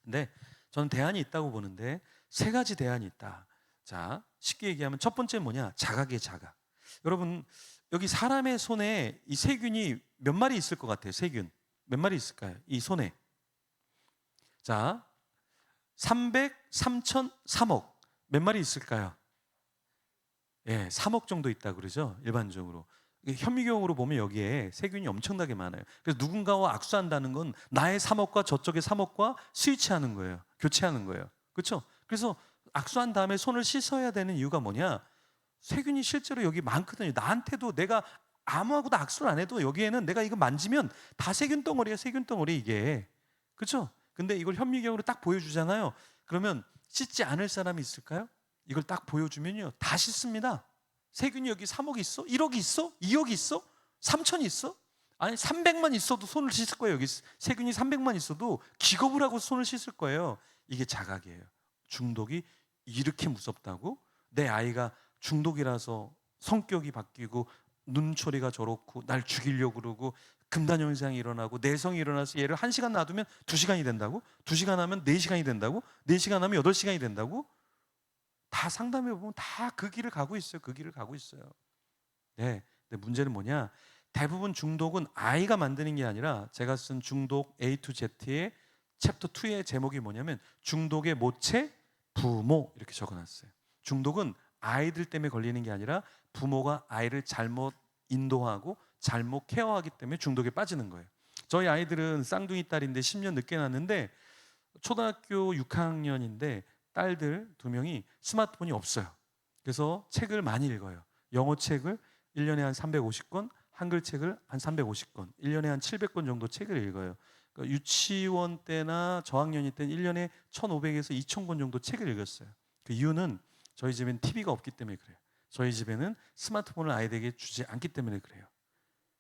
Speaker 3: 근데 저는 대안이 있다고 보는데 3가지 대안이 있다. 자, 쉽게 얘기하면 첫 번째는 뭐냐? 자각이에요, 자각. 여러분, 여기 사람의 손에 이 세균이 몇 마리 있을 것 같아요? 세균. 몇 마리 있을까요? 이 손에. 자, 300, 3천, 3억. 몇 마리 있을까요? 예, 3억 정도 있다 그러죠? 일반적으로. 현미경으로 보면 여기에 세균이 엄청나게 많아요. 그래서 누군가와 악수한다는 건 나의 3억과 저쪽의 3억과 스위치하는 거예요. 교체하는 거예요. 그렇죠? 그래서 악수한 다음에 손을 씻어야 되는 이유가 뭐냐? 세균이 실제로 여기 많거든요. 나한테도 내가 아무하고도 악수를 안 해도 여기에는 내가 이거 만지면 다 세균 덩어리야, 세균 덩어리 이게. 그렇죠? 근데 이걸 현미경으로 딱 보여주잖아요. 그러면 씻지 않을 사람이 있을까요? 이걸 딱 보여주면요, 다 씻습니다. 세균이 여기 3억 있어? 1억 있어? 2억 있어? 3천 있어? 아니 300만 있어도 손을 씻을 거예요. 여기 세균이 300만 있어도 기겁을 하고 손을 씻을 거예요. 이게 자각이에요. 중독이 이렇게 무섭다고? 내 아이가 중독이라서 성격이 바뀌고 눈초리가 저렇고 날 죽이려고 그러고 금단 현상이 일어나고 내성이 일어나서 얘를 1시간 놔두면 2시간이 된다고? 2시간 하면 4시간이 된다고? 4시간 하면 8시간이 된다고? 다 상담해 보면 다 그 길을 가고 있어요. 그 길을 가고 있어요. 네. 근데 문제는 뭐냐? 대부분 중독은 아이가 만드는 게 아니라 제가 쓴 중독 A to Z의 챕터 2의 제목이 뭐냐면 중독의 모체 부모 이렇게 적어놨어요. 중독은 아이들 때문에 걸리는 게 아니라 부모가 아이를 잘못 인도하고 잘못 케어하기 때문에 중독에 빠지는 거예요. 저희 아이들은 쌍둥이 딸인데 10년 늦게 낳았는데 초등학교 6학년인데 딸들 2명이 스마트폰이 없어요. 그래서 책을 많이 읽어요. 영어 책을 1년에 한 350권, 한글 책을 한 350권, 1년에 한 700권 정도 책을 읽어요. 그러니까 유치원 때나 저학년이 때는 1년에 1,500에서 2,000권 정도 책을 읽었어요. 그 이유는 저희 집엔 TV가 없기 때문에 그래요. 저희 집에는 스마트폰을 아이들에게 주지 않기 때문에 그래요.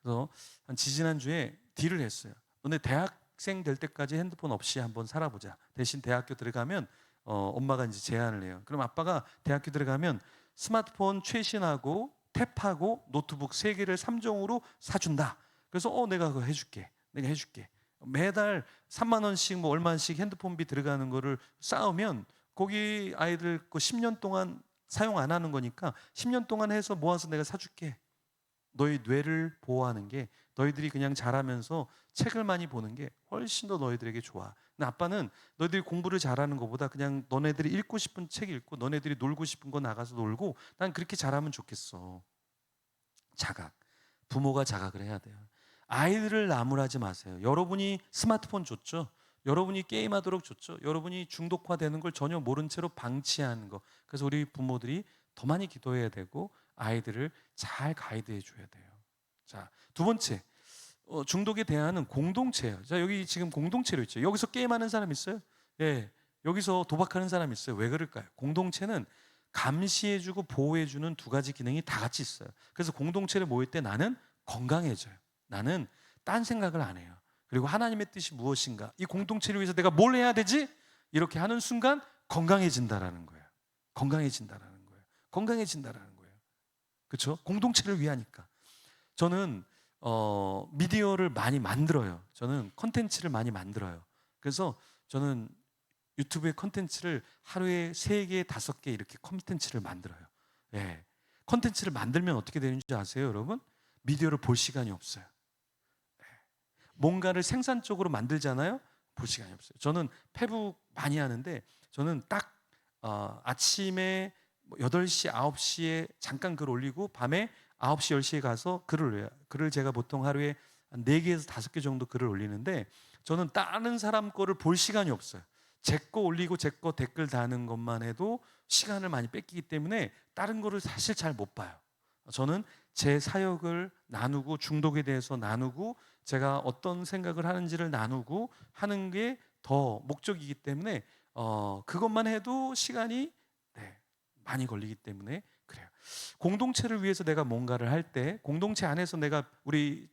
Speaker 3: 그래서 한 지지난주에 딜을 했어요. 너네 대학생 될 때까지 핸드폰 없이 한번 살아보자. 대신 대학교 들어가면 엄마가 이제 제안을 해요. 그럼 아빠가 대학교 들어가면 스마트폰 최신하고 탭하고 노트북 3개를 3종으로 사준다. 그래서 내가 그거 해줄게. 내가 해줄게. 매달 3만 원씩 뭐 얼마씩 핸드폰비 들어가는 거를 쌓으면 거기 아이들 그 10년 동안 사용 안 하는 거니까 10년 동안 해서 모아서 내가 사줄게. 너희 뇌를 보호하는 게 너희들이 그냥 자라면서 책을 많이 보는 게 훨씬 더 너희들에게 좋아. 근데 아빠는 너희들이 공부를 잘하는 것보다 그냥 너네들이 읽고 싶은 책 읽고 너네들이 놀고 싶은 거 나가서 놀고 난 그렇게 잘하면 좋겠어. 자각. 부모가 자각을 해야 돼요. 아이들을 나무라지 마세요. 여러분이 스마트폰 줬죠? 여러분이 게임하도록 줬죠? 여러분이 중독화되는 걸 전혀 모른 채로 방치하는 거. 그래서 우리 부모들이 더 많이 기도해야 되고 아이들을 잘 가이드해 줘야 돼요. 자, 두 번째. 중독에 대한 공동체예요. 자, 여기 지금 공동체로 있죠. 여기서 게임하는 사람 있어요? 예. 여기서 도박하는 사람 있어요. 왜 그럴까요? 공동체는 감시해주고 보호해주는 두 가지 기능이 다 같이 있어요. 그래서 공동체를 모일 때 나는 건강해져요. 나는 딴 생각을 안 해요. 그리고 하나님의 뜻이 무엇인가? 이 공동체를 위해서 내가 뭘 해야 되지? 이렇게 하는 순간 건강해진다라는 거예요. 건강해진다라는 거예요. 건강해진다라는 거예요. 그렇죠? 공동체를 위하니까. 저는 미디어를 많이 만들어요. 저는 컨텐츠를 많이 만들어요. 그래서 저는 유튜브의 컨텐츠를 하루에 3개, 5개 이렇게 컨텐츠를 만들어요. 예. 컨텐츠를 만들면 어떻게 되는지 아세요, 여러분? 미디어를 볼 시간이 없어요. 예. 뭔가를 생산적으로 만들잖아요. 볼 시간이 없어요. 저는 페북 많이 하는데 저는 딱 아침에 8시, 9시에 잠깐 글 올리고 밤에 9시, 10시에 가서 글을 올려요. 글을 제가 보통 하루에 한 4개에서 5개 정도 글을 올리는데 저는 다른 사람 거를 볼 시간이 없어요. 제 거 올리고 제 거 댓글 다는 것만 해도 시간을 많이 뺏기기 때문에 다른 거를 사실 잘 못 봐요. 저는 제 사역을 나누고 중독에 대해서 나누고 제가 어떤 생각을 하는지를 나누고 하는 게 더 목적이기 때문에 그것만 해도 시간이 많이 걸리기 때문에 그래요. 공동체를 위해서 내가 뭔가를 할 때 공동체 안에서 내가 우리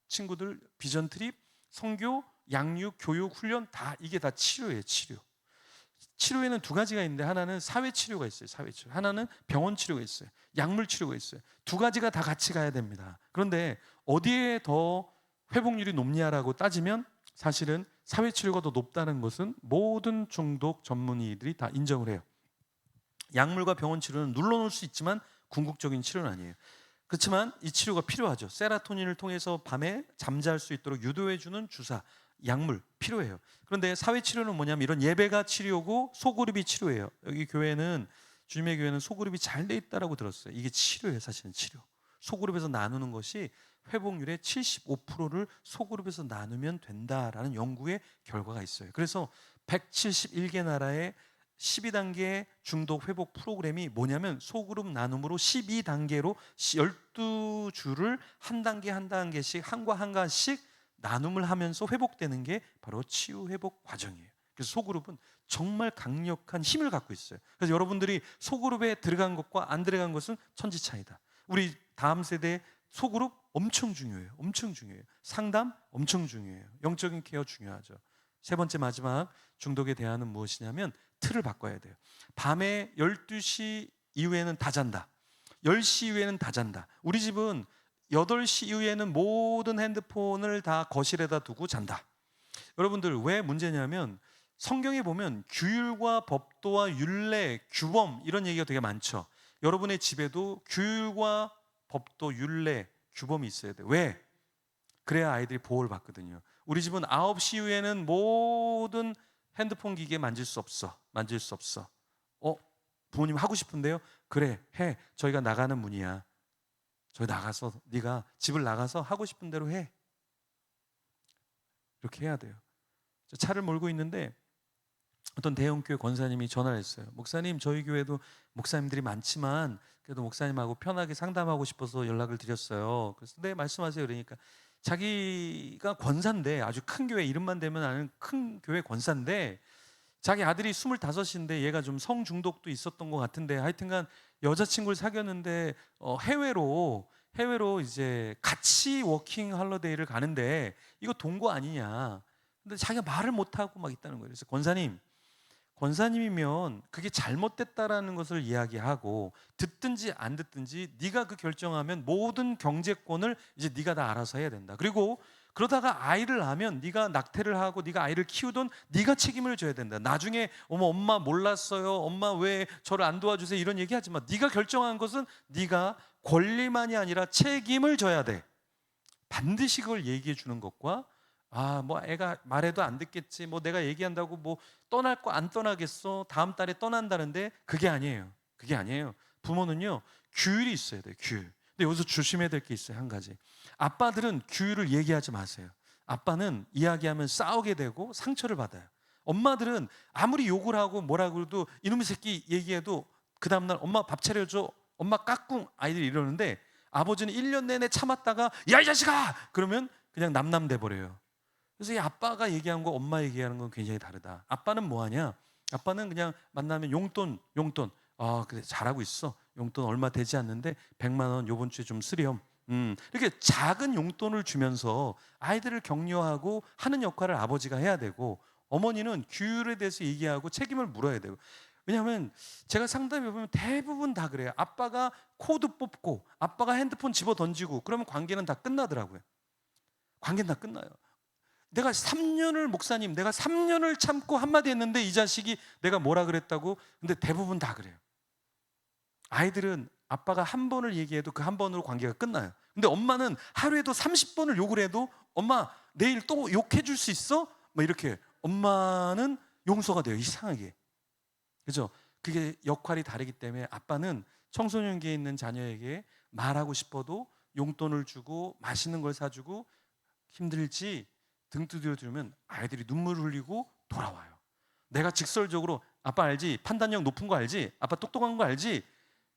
Speaker 3: 친구들 비전 트립, 선교, 양육, 교육, 훈련 다 이게 다 치료예요. 치료. 치료에는 두 가지가 있는데 하나는 사회 치료가 있어요. 사회 치료. 하나는 병원 치료가 있어요. 약물 치료가 있어요. 두 가지가 다 같이 가야 됩니다. 그런데 어디에 더 회복률이 높냐라고 따지면 사실은 사회 치료가 더 높다는 것은 모든 중독 전문의들이 다 인정을 해요. 약물과 병원 치료는 눌러놓을 수 있지만 궁극적인 치료는 아니에요. 그렇지만 이 치료가 필요하죠. 세라토닌을 통해서 밤에 잠잘 수 있도록 유도해주는 주사, 약물 필요해요. 그런데 사회 치료는 뭐냐면 이런 예배가 치료고 소그룹이 치료예요. 여기 교회는 주님의 교회는 소그룹이 잘 돼 있다라고 들었어요. 이게 치료예요. 사실은 치료. 소그룹에서 나누는 것이 회복률의 75%를 소그룹에서 나누면 된다라는 연구의 결과가 있어요. 그래서 171개 나라의 12단계 중독 회복 프로그램이 뭐냐면 소그룹 나눔으로 12단계로 12주를 한 단계 한 단계씩 한과 한가씩 나눔을 하면서 회복되는 게 바로 치유 회복 과정이에요. 그래서 소그룹은 정말 강력한 힘을 갖고 있어요. 그래서 여러분들이 소그룹에 들어간 것과 안 들어간 것은 천지 차이다. 우리 다음 세대 소그룹 엄청 중요해요. 엄청 중요해요. 상담 엄청 중요해요. 영적인 케어 중요하죠. 세 번째 마지막 중독에 대한은 무엇이냐면 틀을 바꿔야 돼요. 밤에 12시 이후에는 다 잔다. 10시 이후에는 다 잔다. 우리 집은 8시 이후에는 모든 핸드폰을 다 거실에다 두고 잔다. 여러분들 왜 문제냐면 성경에 보면 규율과 법도와 율례, 규범 이런 얘기가 되게 많죠. 여러분의 집에도 규율과 법도, 율례, 규범이 있어야 돼요. 왜? 그래야 아이들이 보호를 받거든요. 우리 집은 9시 이후에는 모든 핸드폰 기계 만질 수 없어. 만질 수 없어. 부모님 하고 싶은데요? 그래, 해. 저희가 나가는 문이야. 저희 나가서 네가 집을 나가서 하고 싶은 대로 해. 이렇게 해야 돼요. 차를 몰고 있는데 어떤 대형교회 권사님이 전화를 했어요. 목사님, 저희 교회도 목사님들이 많지만 그래도 목사님하고 편하게 상담하고 싶어서 연락을 드렸어요. 그래서 네, 말씀하세요. 그러니까 자기가 권사인데 아주 큰 교회 이름만 대면 아는 큰 교회 권사인데 자기 아들이 25인데 얘가 좀 성중독도 있었던 것 같은데 하여튼간 여자친구를 사귀었는데 해외로 이제 같이 워킹 할러데이를 가는데 이거 동거 아니냐. 근데 자기가 말을 못하고 막 있다는 거예요. 그래서 권사님이면 그게 잘못됐다라는 것을 이야기하고 듣든지 안 듣든지 네가 그 결정하면 모든 경제권을 이제 네가 다 알아서 해야 된다. 그리고 그러다가 아이를 낳으면 네가 낙태를 하고 네가 아이를 키우던 네가 책임을 져야 된다. 나중에 엄마 몰랐어요. 엄마 왜 저를 안 도와주세요. 이런 얘기하지 마. 네가 결정한 것은 네가 권리만이 아니라 책임을 져야 돼. 반드시 그걸 얘기해 주는 것과 뭐 애가 말해도 안 듣겠지. 뭐 내가 얘기한다고 뭐 떠날 거 안 떠나겠어. 다음 달에 떠난다는데 그게 아니에요. 그게 아니에요. 부모는요, 규율이 있어야 돼요. 규율. 근데 여기서 조심해야 될 게 있어요. 한 가지. 아빠들은 규율을 얘기하지 마세요. 아빠는 이야기하면 싸우게 되고 상처를 받아요. 엄마들은 아무리 욕을 하고 뭐라 그래도 이놈의 새끼 얘기해도 그 다음날 엄마 밥 차려줘, 엄마 까꿍, 아이들이 이러는데 아버지는 1년 내내 참았다가 야 이 자식아! 그러면 그냥 남남돼 버려요. 그래서 이 아빠가 얘기한 거 엄마 얘기하는 건 굉장히 다르다. 아빠는 뭐 하냐? 아빠는 그냥 만나면 용돈 그래 잘하고 있어. 용돈 얼마 되지 않는데 100만 원 요번 주에 좀 쓰렴. 이렇게 작은 용돈을 주면서 아이들을 격려하고 하는 역할을 아버지가 해야 되고, 어머니는 규율에 대해서 얘기하고 책임을 물어야 되고. 왜냐하면 제가 상담해 보면 대부분 다 그래요. 아빠가 코드 뽑고 아빠가 핸드폰 집어 던지고 그러면 관계는 다 끝나더라고요. 관계는 다 끝나요. 내가 3년을 참고 한마디 했는데 이 자식이 내가 뭐라 그랬다고. 근데 대부분 다 그래요. 아이들은 아빠가 한 번을 얘기해도 그 한 번으로 관계가 끝나요. 근데 엄마는 하루에도 30번을 욕을 해도 엄마 내일 또 욕해 줄 수 있어? 막 이렇게. 엄마는 용서가 돼요. 이상하게. 그죠? 그게 역할이 다르기 때문에 아빠는 청소년기에 있는 자녀에게 말하고 싶어도 용돈을 주고 맛있는 걸 사주고, 힘들지 등 두드려 주면 아이들이 눈물 흘리고 돌아와요. 내가 직설적으로 아빠 알지? 판단력 높은 거 알지? 아빠 똑똑한 거 알지?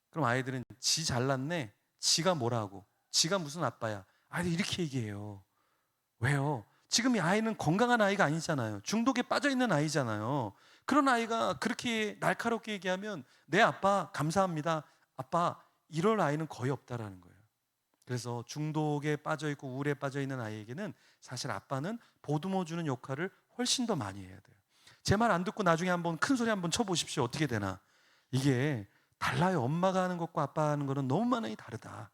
Speaker 3: 그럼 아이들은 지 잘났네. 지가 뭐라고? 지가 무슨 아빠야? 아이들이 이렇게 얘기해요. 왜요? 지금 이 아이는 건강한 아이가 아니잖아요. 중독에 빠져 있는 아이잖아요. 그런 아이가 그렇게 날카롭게 얘기하면 내 아빠 감사합니다. 아빠 이럴 아이는 거의 없다라는 거예요. 그래서 중독에 빠져 있고 우울에 빠져 있는 아이에게는 사실 아빠는 보듬어 주는 역할을 훨씬 더 많이 해야 돼요. 제 말 안 듣고 나중에 한번 큰 소리 한번 쳐보십시오. 어떻게 되나? 이게 달라요. 엄마가 하는 것과 아빠가 하는 거는 너무 많이 다르다.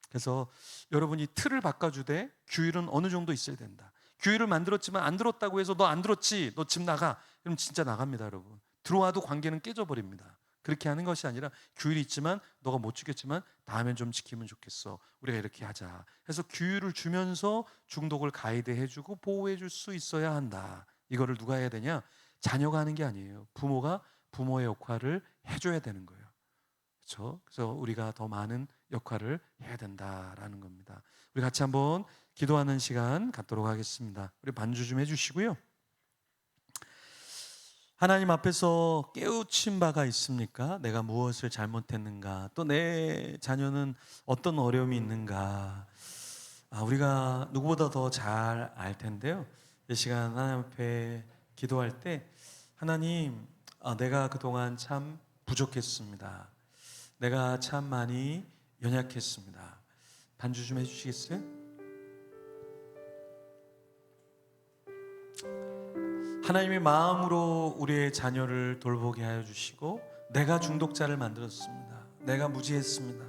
Speaker 3: 그래서 여러분이 틀을 바꿔주되 규율은 어느 정도 있어야 된다. 규율을 만들었지만 안 들었다고 해서 너 안 들었지? 너 집 나가? 그럼 진짜 나갑니다, 여러분. 들어와도 관계는 깨져버립니다. 그렇게 하는 것이 아니라 규율이 있지만 너가 못 지켰지만 다음엔 좀 지키면 좋겠어. 우리가 이렇게 하자. 해서 규율을 주면서 중독을 가이드해주고 보호해줄 수 있어야 한다. 이거를 누가 해야 되냐? 자녀가 하는 게 아니에요. 부모가 부모의 역할을 해줘야 되는 거예요. 그렇죠? 그래서 우리가 더 많은 역할을 해야 된다라는 겁니다. 우리 같이 한번 기도하는 시간 갖도록 하겠습니다. 우리 반주 좀 해주시고요. 하나님 앞에서 깨우친 바가 있습니까? 내가 무엇을 잘못했는가? 또 내 자녀는 어떤 어려움이 있는가? 우리가 누구보다 더 잘 알 텐데요. 이 시간 하나님 앞에 기도할 때 하나님, 내가 그동안 참 부족했습니다. 내가 참 많이 연약했습니다. 반주 좀 해주시겠어요? 하나님의 마음으로 우리의 자녀를 돌보게 하여 주시고, 내가 중독자를 만들었습니다. 내가 무지했습니다.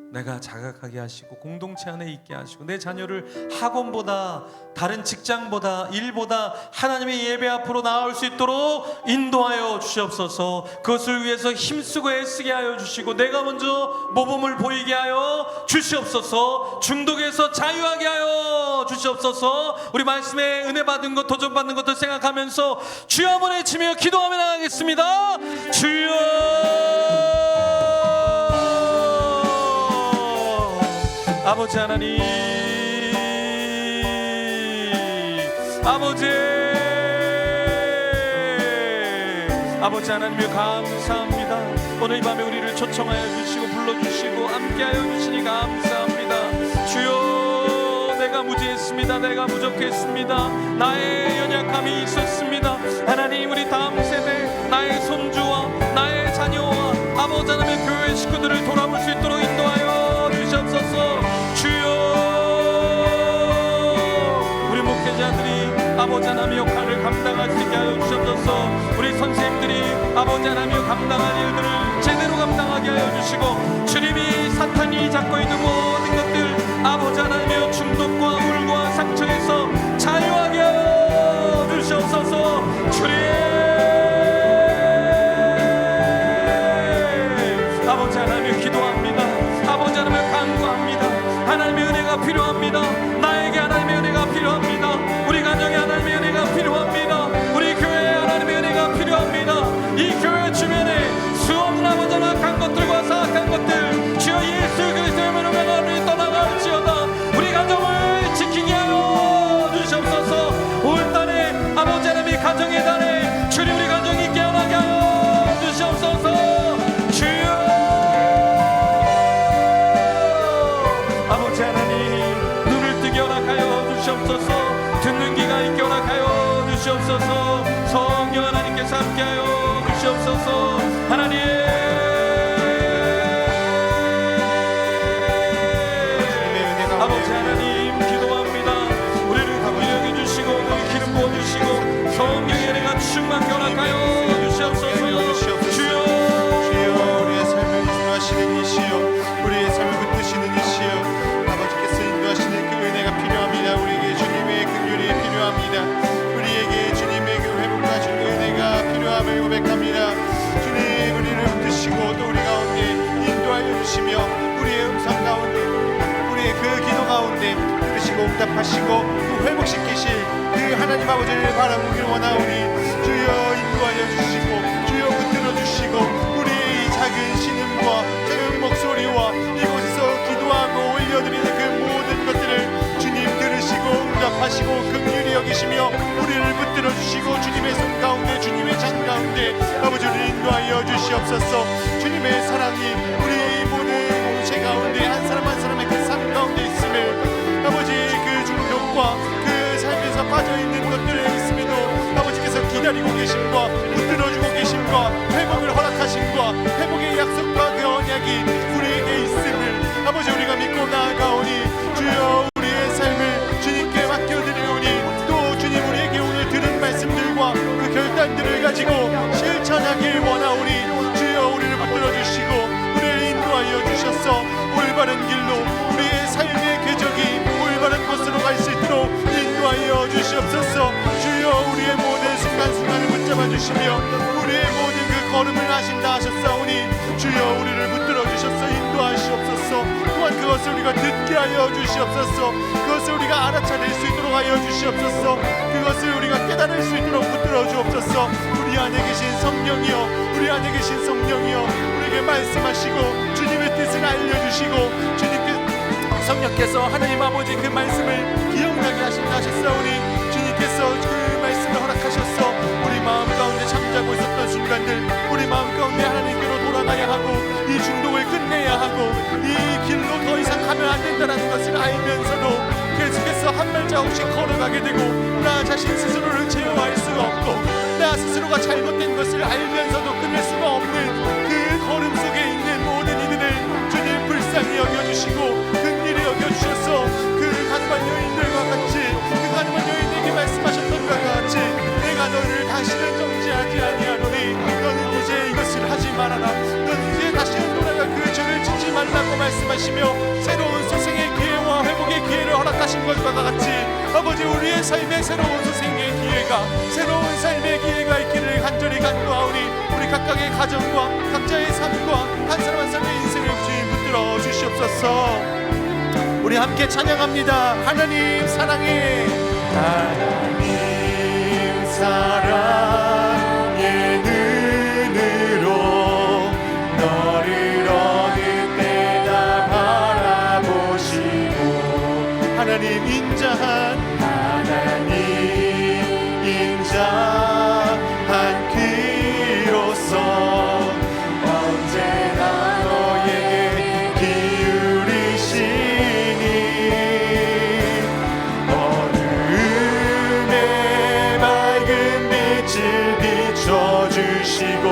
Speaker 3: 내가 자각하게 하시고 공동체 안에 있게 하시고 내 자녀를 학원보다 다른 직장보다 일보다 하나님의 예배 앞으로 나올 수 있도록 인도하여 주시옵소서. 그것을 위해서 힘쓰고 애쓰게 하여 주시고 내가 먼저 모범을 보이게 하여 주시옵소서. 중독에서 자유하게 하여 주시옵소서. 우리 말씀에 은혜 받은 것, 도전 받는 것들 생각하면서 주여 한번 외치며 기도하며 나가겠습니다. 주여. 아버지 하나님, 아버지 하나님을 감사합니다. 오늘 이 밤에 우리를 초청하여 주시고 불러주시고 함께하여 주시니 감사합니다. 주여, 내가 무지했습니다. 내가 부족했습니다. 나의 연약함이 있었습니다. 하나님, 우리 다음 세 손주와 나의 자녀와 아버지 하나님의 교회 식구들을 돌아볼 수 있도록 인도하여 주시옵소서. 주여, 우리 목회자들이 아버지 하나님의 역할을 감당할 수 있게 하여 주시옵소서. 우리 선생님들이 아버지 하나님의 감당할 일들을 제대로 감당하게 하여 주시고, 주님이 사탄이 잡고 있는 모든 것들 아버지 하나님의 중독과 울과 상처에서 자유하게 하여 주시옵소서. 주님, 아버지 하나님 기도합니다. 아버지 하나님 간구합니다. 하나님의 은혜가 필요합니다. 나에게 하나님의 은혜가 필요합니다. 우리 가정에 하나님의 은혜가 필요합니다. 우리 교회에 하나님의 은혜가 필요합니다. 이 교회 주변에 수없는 아버지 하나님 악한 것들과 사악한 것들 주여 예수 그리스도의 이름으로 명하노니 떠나갈지어다. 우리 가정을 지키게 하여 주시옵소서. 올 달에 아버지 하나님의 가정의 달에 주님 우리 가정이 깨어나게 하여 주시옵소서. 주여, 아버지 하나님 눈을 뜨게 허락하여 주시옵소서. 듣는 귀가 있게 허락하여 주시옵소서. 성령 하나님께서 함께하여 주시옵소서. 하나님, 아버지 하나님 기도합니다. 우리를 긍휼히 여겨주시고 우리 기름 부어주시고 성령의 은혜가 충만케 허락하여 주시옵소서. 주여,
Speaker 4: 우리의 삶을 인도하시는 이시여, 우리의 삶을 붙드시는 이시여, 아버지께서 인도하시는 그 은혜가 필요합니다. 우리에게 주님의 긍휼이 필요합니다. 우리에게 주님의 그 회복하신 은혜가 필요함을 고백합니다. 주님, 우리를 붙드시고 또 우리 가운데 인도하여 주시며 우리의 음성 가운데, 우리의 그 기도 가운데 들으시고 응답하시고 또 회복시키실 그 하나님 아버지를 바라보길 원하오니 주여 인도하여 주시고 주여 붙들어 주시고 우리의 이 작은 신음과 작은 목소리와 이곳에서 기도하고 올려드리는 그 모든 것들을 주님 들으시고 응답하시고 긍휼히 여기시며 우리를 붙들어 주시고 주님의 손 가운데 주님의 장 가운데 아버지를 인도하여 주시옵소서. 주님의 사랑이 우리 모든 공체 가운데 한 사람 한 사람의 그 삶 가운데 있음을 아버지 그 중독과 그 삶에서 빠져있는 것들에 있음에도 아버지께서 기다리고 계심과 붙들어주고 계심과 회복을 허락하심과 회복의 약속과 그 언약이 우리에게 있음을 아버지 우리가 믿고 나아가오니 주여 우리의 삶을 주님께 맡겨드리오니 또 주님 우리에게 오늘 들은 말씀들과 그 결단들을 가지고 실천하길 원하오니 주여 우리를 붙들어주시고 우리를 인도하여 주셔서 올바른 길로 우리의 삶의 궤적이 올바른 곳으로 갈 수 있도록 인도하여 주시옵소서. 주여 우리의 모든 순간순간을 붙잡아 주시며 우리의 모든 그 걸음을 하신다 하셨사오니 주여 우리를 붙들어 주셔서 인도하시옵소서. 또한 그것을 우리가 듣게 하여 주시옵소서. 그것을 우리가 알아차릴 수 있도록 하여 주시옵소서. 그것을 우리가 깨달을 수 있도록 붙들어 주옵소서. 우리 안에 계신 성령이여, 우리 안에 계신 성령이여, 우리에게 말씀하시고 주님의 뜻을 알려주시고 주님께 성령께서 하나님 아버지 그 말씀을 기억나게 하신다 하셨사오니 주님께서 그 말씀을 허락하셔서 우리 마음 가운데 잠자고 있었던 순간들 우리 마음 가운데 하나님께로 돌아가야 하고 이 중독을 끝내야 하고 이 길로 더 이상 가면 안 된다는 것을 알면서도 계속해서 한 발자국씩 걸어가게 되고 나 자신 스스로를 제어할 수가 없고 나 스스로가 잘못된 것을 알면서도 끊을 수가 없는 그 걸음 속에 있는 모든 이들을 주님 불쌍히 여겨주시고 긍휼히 여겨주셔서 그 가늠한 여인들과 같이 그 가늠한 여인에게 말씀하셨던 것과 같이 내가 너를 다시는 정죄하지 아니하노니 너는 이제 이것을 하지 말아라. 너는 이제 다시는 돌아가 그 죄를 짓지 말라고 말씀하시며 새로운 소생의 기회와 회복의 기회를 허락하신 것과 같이 아버지 우리의 삶에 새로운 소생의 기회가 새로운 삶의 기회가 있기를 간절히 간구하오니 우리 각각의 가정과 각자의 삶과 한 사람 한 사람의 인생을 주님 붙들어 주시옵소서. 우리 함께 찬양합니다. 하나님 사랑해, 하나님 사랑의 눈으로 너를 어느 때나 바라보시고 하나님 인자한 귀로서 언제나 너에게 기울이시니 어둠의 밝은 빛을 비춰주시고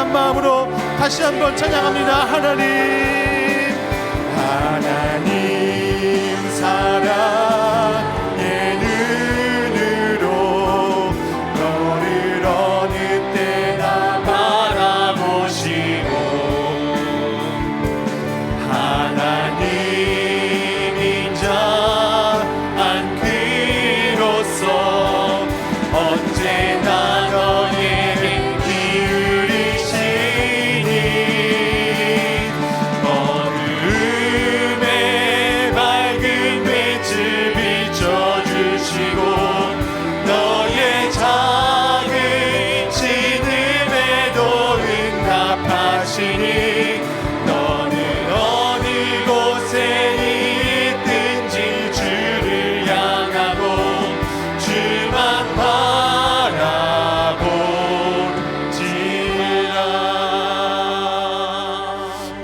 Speaker 4: 간절한 마음으로 다시 한번 찬양합니다. 하나님, 하나님 사랑의 눈으로 너를 어느 때나 바라보시고 하나님 인자 않기로써 언제나 너에게 기울이시니 어두움에 밝은 빛을 비춰주시고 너의 작은 신음에도 응답하시니 너는 어느 곳에 있든지 주를 향하고 주만 바라보지라.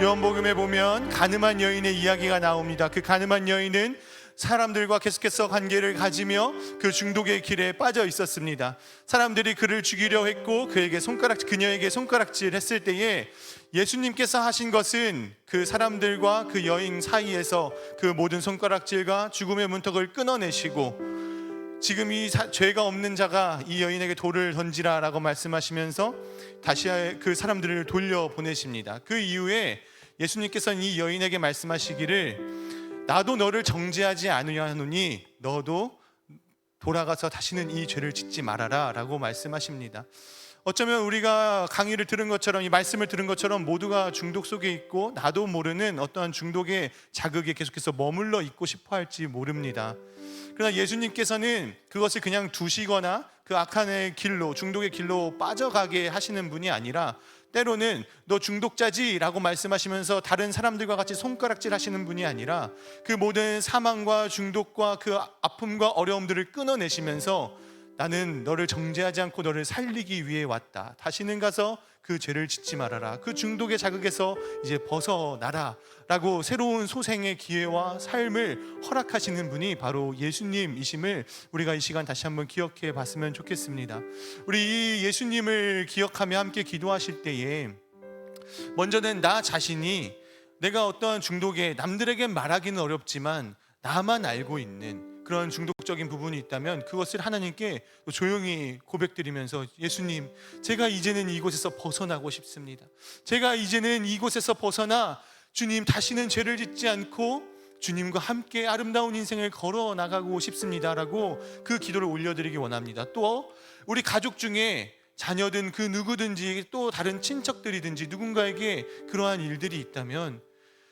Speaker 4: 요한복음에 보면 가늠한 여인의 이야기가 나옵니다. 그 가늠한 여인은 사람들과 계속해서 관계를 가지며 그 중독의 길에 빠져 있었습니다. 사람들이 그를 죽이려 했고 그녀에게 손가락질 했을 때에 예수님께서 하신 것은 그 사람들과 그 여인 사이에서 그 모든 손가락질과 죽음의 문턱을 끊어내시고 지금 이 죄가 없는 자가 이 여인에게 돌을 던지라 라고 말씀하시면서 다시 그 사람들을 돌려보내십니다. 그 이후에 예수님께서는 이 여인에게 말씀하시기를 나도 너를 정죄하지 않으려노니 너도 돌아가서 다시는 이 죄를 짓지 말아라 라고 말씀하십니다. 어쩌면 우리가 강의를 들은 것처럼 이 말씀을 들은 것처럼 모두가 중독 속에 있고 나도 모르는 어떠한 중독의 자극에 계속해서 머물러 있고 싶어 할지 모릅니다. 그러나 예수님께서는 그것을 그냥 두시거나 그 악한 길로 중독의 길로 빠져가게 하시는 분이 아니라 때로는 너 중독자지 라고 말씀하시면서 다른 사람들과 같이 손가락질 하시는 분이 아니라 그 모든 사망과 중독과 그 아픔과 어려움들을 끊어내시면서 나는 너를 정죄하지 않고 너를 살리기 위해 왔다. 다시는 가서 그 죄를 짓지 말아라. 그 중독의 자극에서 이제 벗어나라 라고 새로운 소생의 기회와 삶을 허락하시는 분이 바로 예수님이심을 우리가 이 시간 다시 한번 기억해 봤으면 좋겠습니다. 우리 이 예수님을 기억하며 함께 기도하실 때에 먼저는 나 자신이 내가 어떠한 중독에 남들에게 말하기는 어렵지만 나만 알고 있는 그런 중독적인 부분이 있다면 그것을 하나님께 조용히 고백드리면서 예수님, 제가 이제는 이곳에서 벗어나고 싶습니다. 제가 이제는 이곳에서 벗어나 주님 다시는 죄를 짓지 않고 주님과 함께 아름다운 인생을 걸어 나가고 싶습니다 라고 그 기도를 올려드리기 원합니다. 또 우리 가족 중에 자녀든 그 누구든지 또 다른 친척들이든지 누군가에게 그러한 일들이 있다면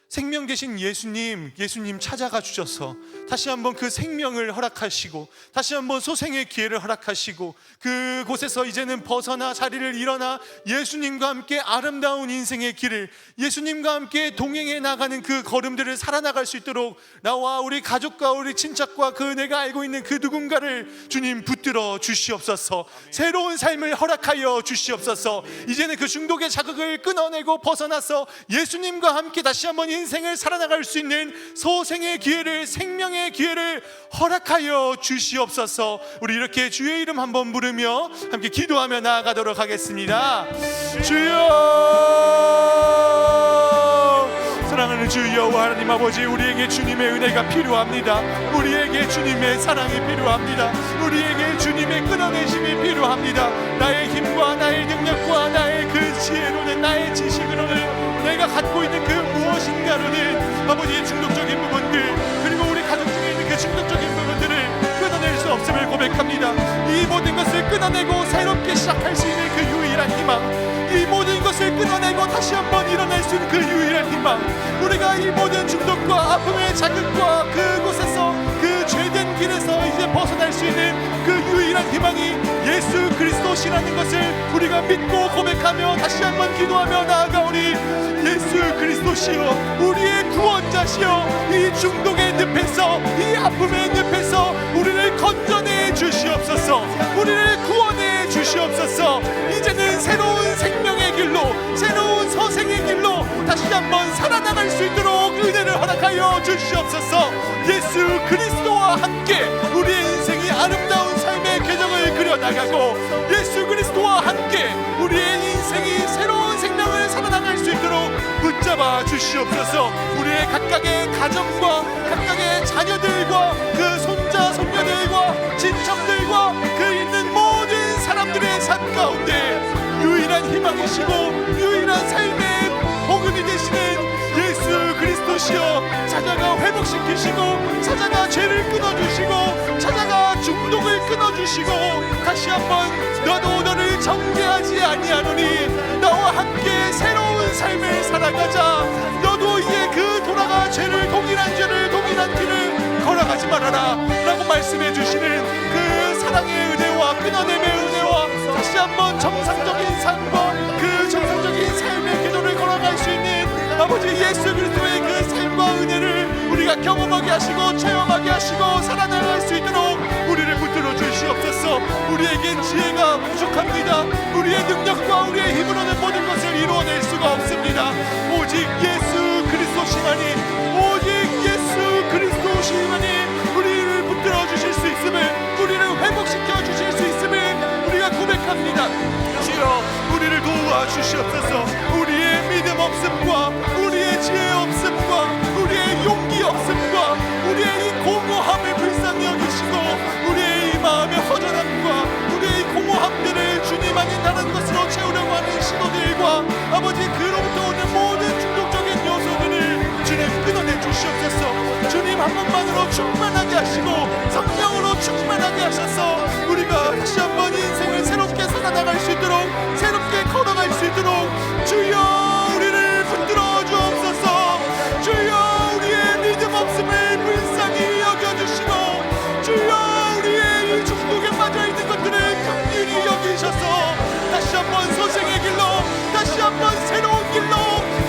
Speaker 4: 생명 되신 예수님 찾아가 주셔서 다시 한번 그 생명을 허락하시고 다시 한번 소생의 기회를 허락하시고 그곳에서 이제는 벗어나 자리를 일어나 예수님과 함께 아름다운 인생의 길을 예수님과 함께 동행해 나가는 그 걸음들을 살아나갈 수 있도록 나와 우리 가족과 우리 친척과 그 내가 알고 있는 그 누군가를 주님 붙들어 주시옵소서. 새로운 삶을 허락하여 주시옵소서. 이제는 그 중독의 자극을 끊어내고 벗어나서 예수님과 함께 다시 한번 인생을 살아나갈 수 있는 소생의 기회를 생명의 기회를 허락하여 주시옵소서. 우리 이렇게 주의 이름 한번 부르며 함께 기도하며 나아가도록 하겠습니다. 주여, 사랑하는 주 여호와 하나님 아버지, 우리에게 주님의 은혜가 필요합니다. 우리에게 주님의 사랑이 필요합니다. 우리에게 주님의 끊어내심이 필요합니다. 나의 힘과 나의 능력과 나의 그 지혜로는 나의 지식으로는 내가 갖고 있는 그 무엇인가로는 아버지의 중독적인 부분들 그리고 우리 가족 중에 있는 그 중독적인 부분들을 끊어낼 수 없음을 고백합니다. 이 모든 것을 끊어내고 새롭게 시작할 수 있는 그 유일한 희망, 이 모든 것을 끊어내고 다시 한번 일어날 수 있는 그 유일한 희망, 우리가 이 모든 중독과 아픔의 자극과 그곳에서 그 죄된 길에서 이제 벗어날 수 있는 그 유일한 희망이 예수 그리스도시라는 것을 우리가 믿고 고백하며 다시 한번 기도하며 나아가오니 예수 그리스도시여, 우리의 구원자시여, 이 중독의 늪에서 이 아픔의 늪에서 우리를 건져내 주시옵소서. 우리를 구원해 주시옵소서. 이제는 새로운 생명의 길로 새로운 서생의 길로 다시 한번 살아나갈 수 있도록 은혜를 허락하여 주시옵소서. 예수 그리스도와 함께 우리의 인생이 아름다운 삶의 궤적을 그려나가고 예수 그리스도와 함께 우리의 인생이 새로운 붙잡아 주시옵소서. 우리의 각각의 가정과 각각의 자녀들과 그 손자 손녀들과 친척들과 그 있는 모든 사람들의 삶 가운데 유일한 희망이시고 유일한 삶의 복음이 되시는 예수 그리스도시여, 찾아가 회복시키시고 찾아가 죄를 끊어주시고 찾아가 중독을 끊어주시고 다시 한번 너도 너를 정죄하지 아니하노니 나와 함께 새로운 삶을 살아가자. 너도 이제 그 돌아가 죄를 동일한 죄를 동일한 길을 걸어가지 말아라 라고 말씀해 주시는 그 사랑의 은혜와 끊어냄의 은혜와 다시 한번 정상적인 삶과 그 정상적인 삶의 기도를 걸어갈 수 있는 아버지 예수 그리스도의 그 삶과 은혜를 우리가 경험하게 하시고 체험하게 하시고 살아나갈 수 있도록 우리를 붙들어 주시옵소서. 우리에겐 지혜가 부족합니다. 우리의 능력과 우리의 힘으로는 모든 것을 이루어낼 수가 없습니다. 오직 예수 그리스도시만이, 오직 예수 그리스도시만이 우리를 붙들어 주실 수 있음을, 우리를 회복시켜 주실 수 있음을 우리가 고백합니다. 주여 우리를 도와 주시옵소서. 우리의 믿음 없음과 우리의 지혜 없음과 우리의 용기 없음과 우리의 이 공허함을 불쌍히 여기시고 우리의 이 마음의 허전함과 우리의 이 공허함들을 주님 아닌 다른 것으로 채우려고 하는 시도들과 아버지 그로부터 오는 모든 중독적인 요소들을 주님 끊어내 주시옵소서. 주님 한 번만으로 충만하게 하시고 성령으로 충만하게 하셔서 우리가 다시 한번 인생을 새롭게 살아나갈 수 있도록, 새롭게 걸어갈 수 있도록 주여 우리를 붙들어 주옵소서. 주여 우리의 믿음 없음을 불쌍히 여겨주시고 주여 우리의 이 중독에 빠져있는 것들을 긍휼히 여기셔서 다시 한번 소생의 길로, 다시 한번 새로운 길로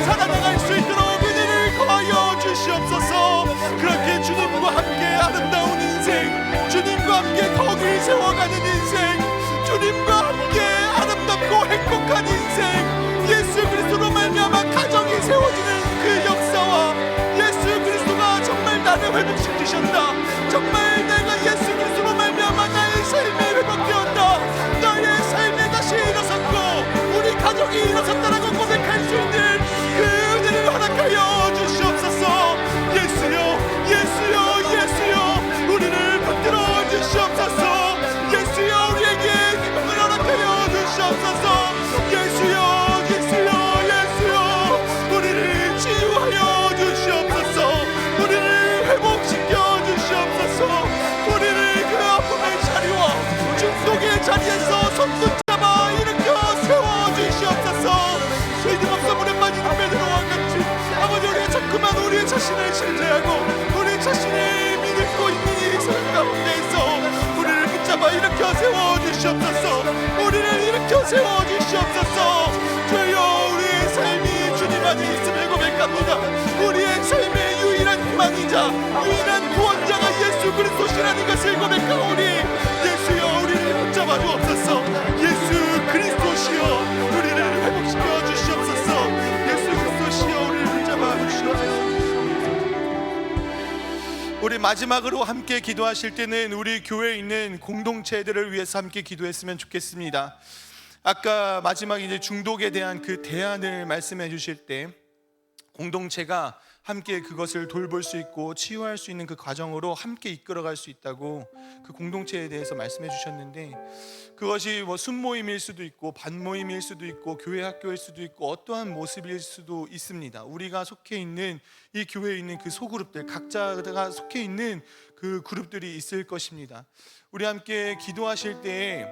Speaker 4: 살아나갈 수 있도록 은혜를 더하여 주시옵소서. 그렇게 주님과 함께 아름다운 인생, 주님과 함께 덕을 세워가는 인생, 주님과 함께 아름답고 행복한 인생, 예수 그리스도로 말미암아 가정이 세워지는 그 역사와 예수 그리스도가 정말 나를 회복시키셨다, 정말 내가 예수 그리스도로 말미암아 나의 삶이 회복되었다, 나의 삶에 다시 일어섰고 우리 가족이 일어섰다라고 고백할 수 있는 그 은혜를 허락하여 주시옵소서. 예수여 예수여 예수여 우리를 붙들어 주시옵소서. 예수여 우리에게 기쁨을 허락하여 주시옵소서. 예수여 예수여 예수여 우리를 치유하여 주시옵소서. 우리를 회복시켜 주시옵소서. 우리를 그 아픔의 자리와 중독의 자리에서 손붙잡아 일으켜 세워 주시옵소서. 믿음 없어 물에 빠진 베드로와 같이 아버지 우리가 자꾸만 우리의 자신을 신뢰하고 우리 자신을 믿고 있는 이 삶 가운데에서 우리를 붙잡아 일으켜 세워 주시옵소서. 우리를 일으켜 세워 주시옵소서. 주여 우리의 삶이 주님 안에 있음을 고백합니다. 우리의 삶의 유일한 희망이자 유일한 구원자가 예수 그리스도시라는 것을 고백하오니 예수여 우리를 붙잡아 주옵소서. 예수 그리스도시여 우리를 회복시켜 주시옵소서. 예수 그리스도시여 우리를 붙잡아 주시옵소서. 우리 마지막으로 함께 기도하실 때는 우리 교회에 있는 공동체들을 위해서 함께 기도했으면 좋겠습니다. 아까 마지막에 이제 중독에 대한 그 대안을 말씀해 주실 때 공동체가 함께 그것을 돌볼 수 있고 치유할 수 있는 그 과정으로 함께 이끌어갈 수 있다고 그 공동체에 대해서 말씀해 주셨는데, 그것이 뭐 순모임일 수도 있고 반모임일 수도 있고 교회 학교일 수도 있고 어떠한 모습일 수도 있습니다. 우리가 속해 있는 이 교회에 있는 그 소그룹들, 각자가 속해 있는 그 그룹들이 있을 것입니다. 우리 함께 기도하실 때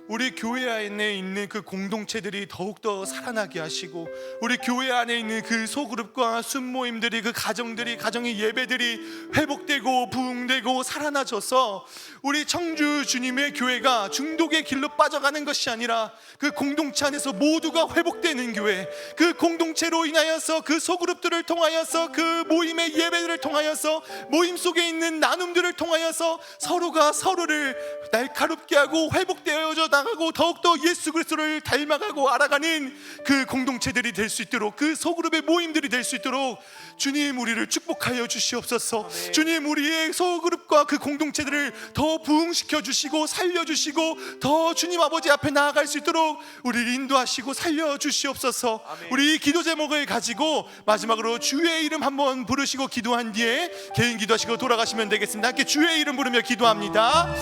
Speaker 4: 우리 교회 안에 있는 그 공동체들이 더욱더 살아나게 하시고 우리 교회 안에 있는 그 소그룹과 순모임들이, 그 가정들이, 가정의 예배들이 회복되고 부흥되고 살아나져서 우리 청주 주님의 교회가 중독의 길로 빠져가는 것이 아니라 그 공동체 안에서 모두가 회복되는 교회, 그 공동체로 인하여서 그 소그룹들을 통하여서 그 모임의 예배들을 통하여서 모임 속에 있는 나눔들을 통하여서 서로가 서로를 날카롭게 하고 회복되어져 나가고 더욱더 예수 그리스도를 닮아가고 알아가는 그 공동체들이 될 수 있도록, 그 소그룹의 모임들이 될 수 있도록 주님 우리를 축복하여 주시옵소서. 주님 우리의 소그룹과 그 공동체들을 더 부흥시켜 주시고 살려주시고 더 주님 아버지 앞에 나아갈 수 있도록 우리를 인도하시고 살려주시옵소서. 우리 이 기도 제목을 가지고 마지막으로 주의 이름 한번 부르시고 기도한 뒤에 개인 기도하시고 돌아가시면 되겠습니다. 함께 주의 이름 부르며 기도합니다.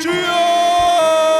Speaker 4: 주여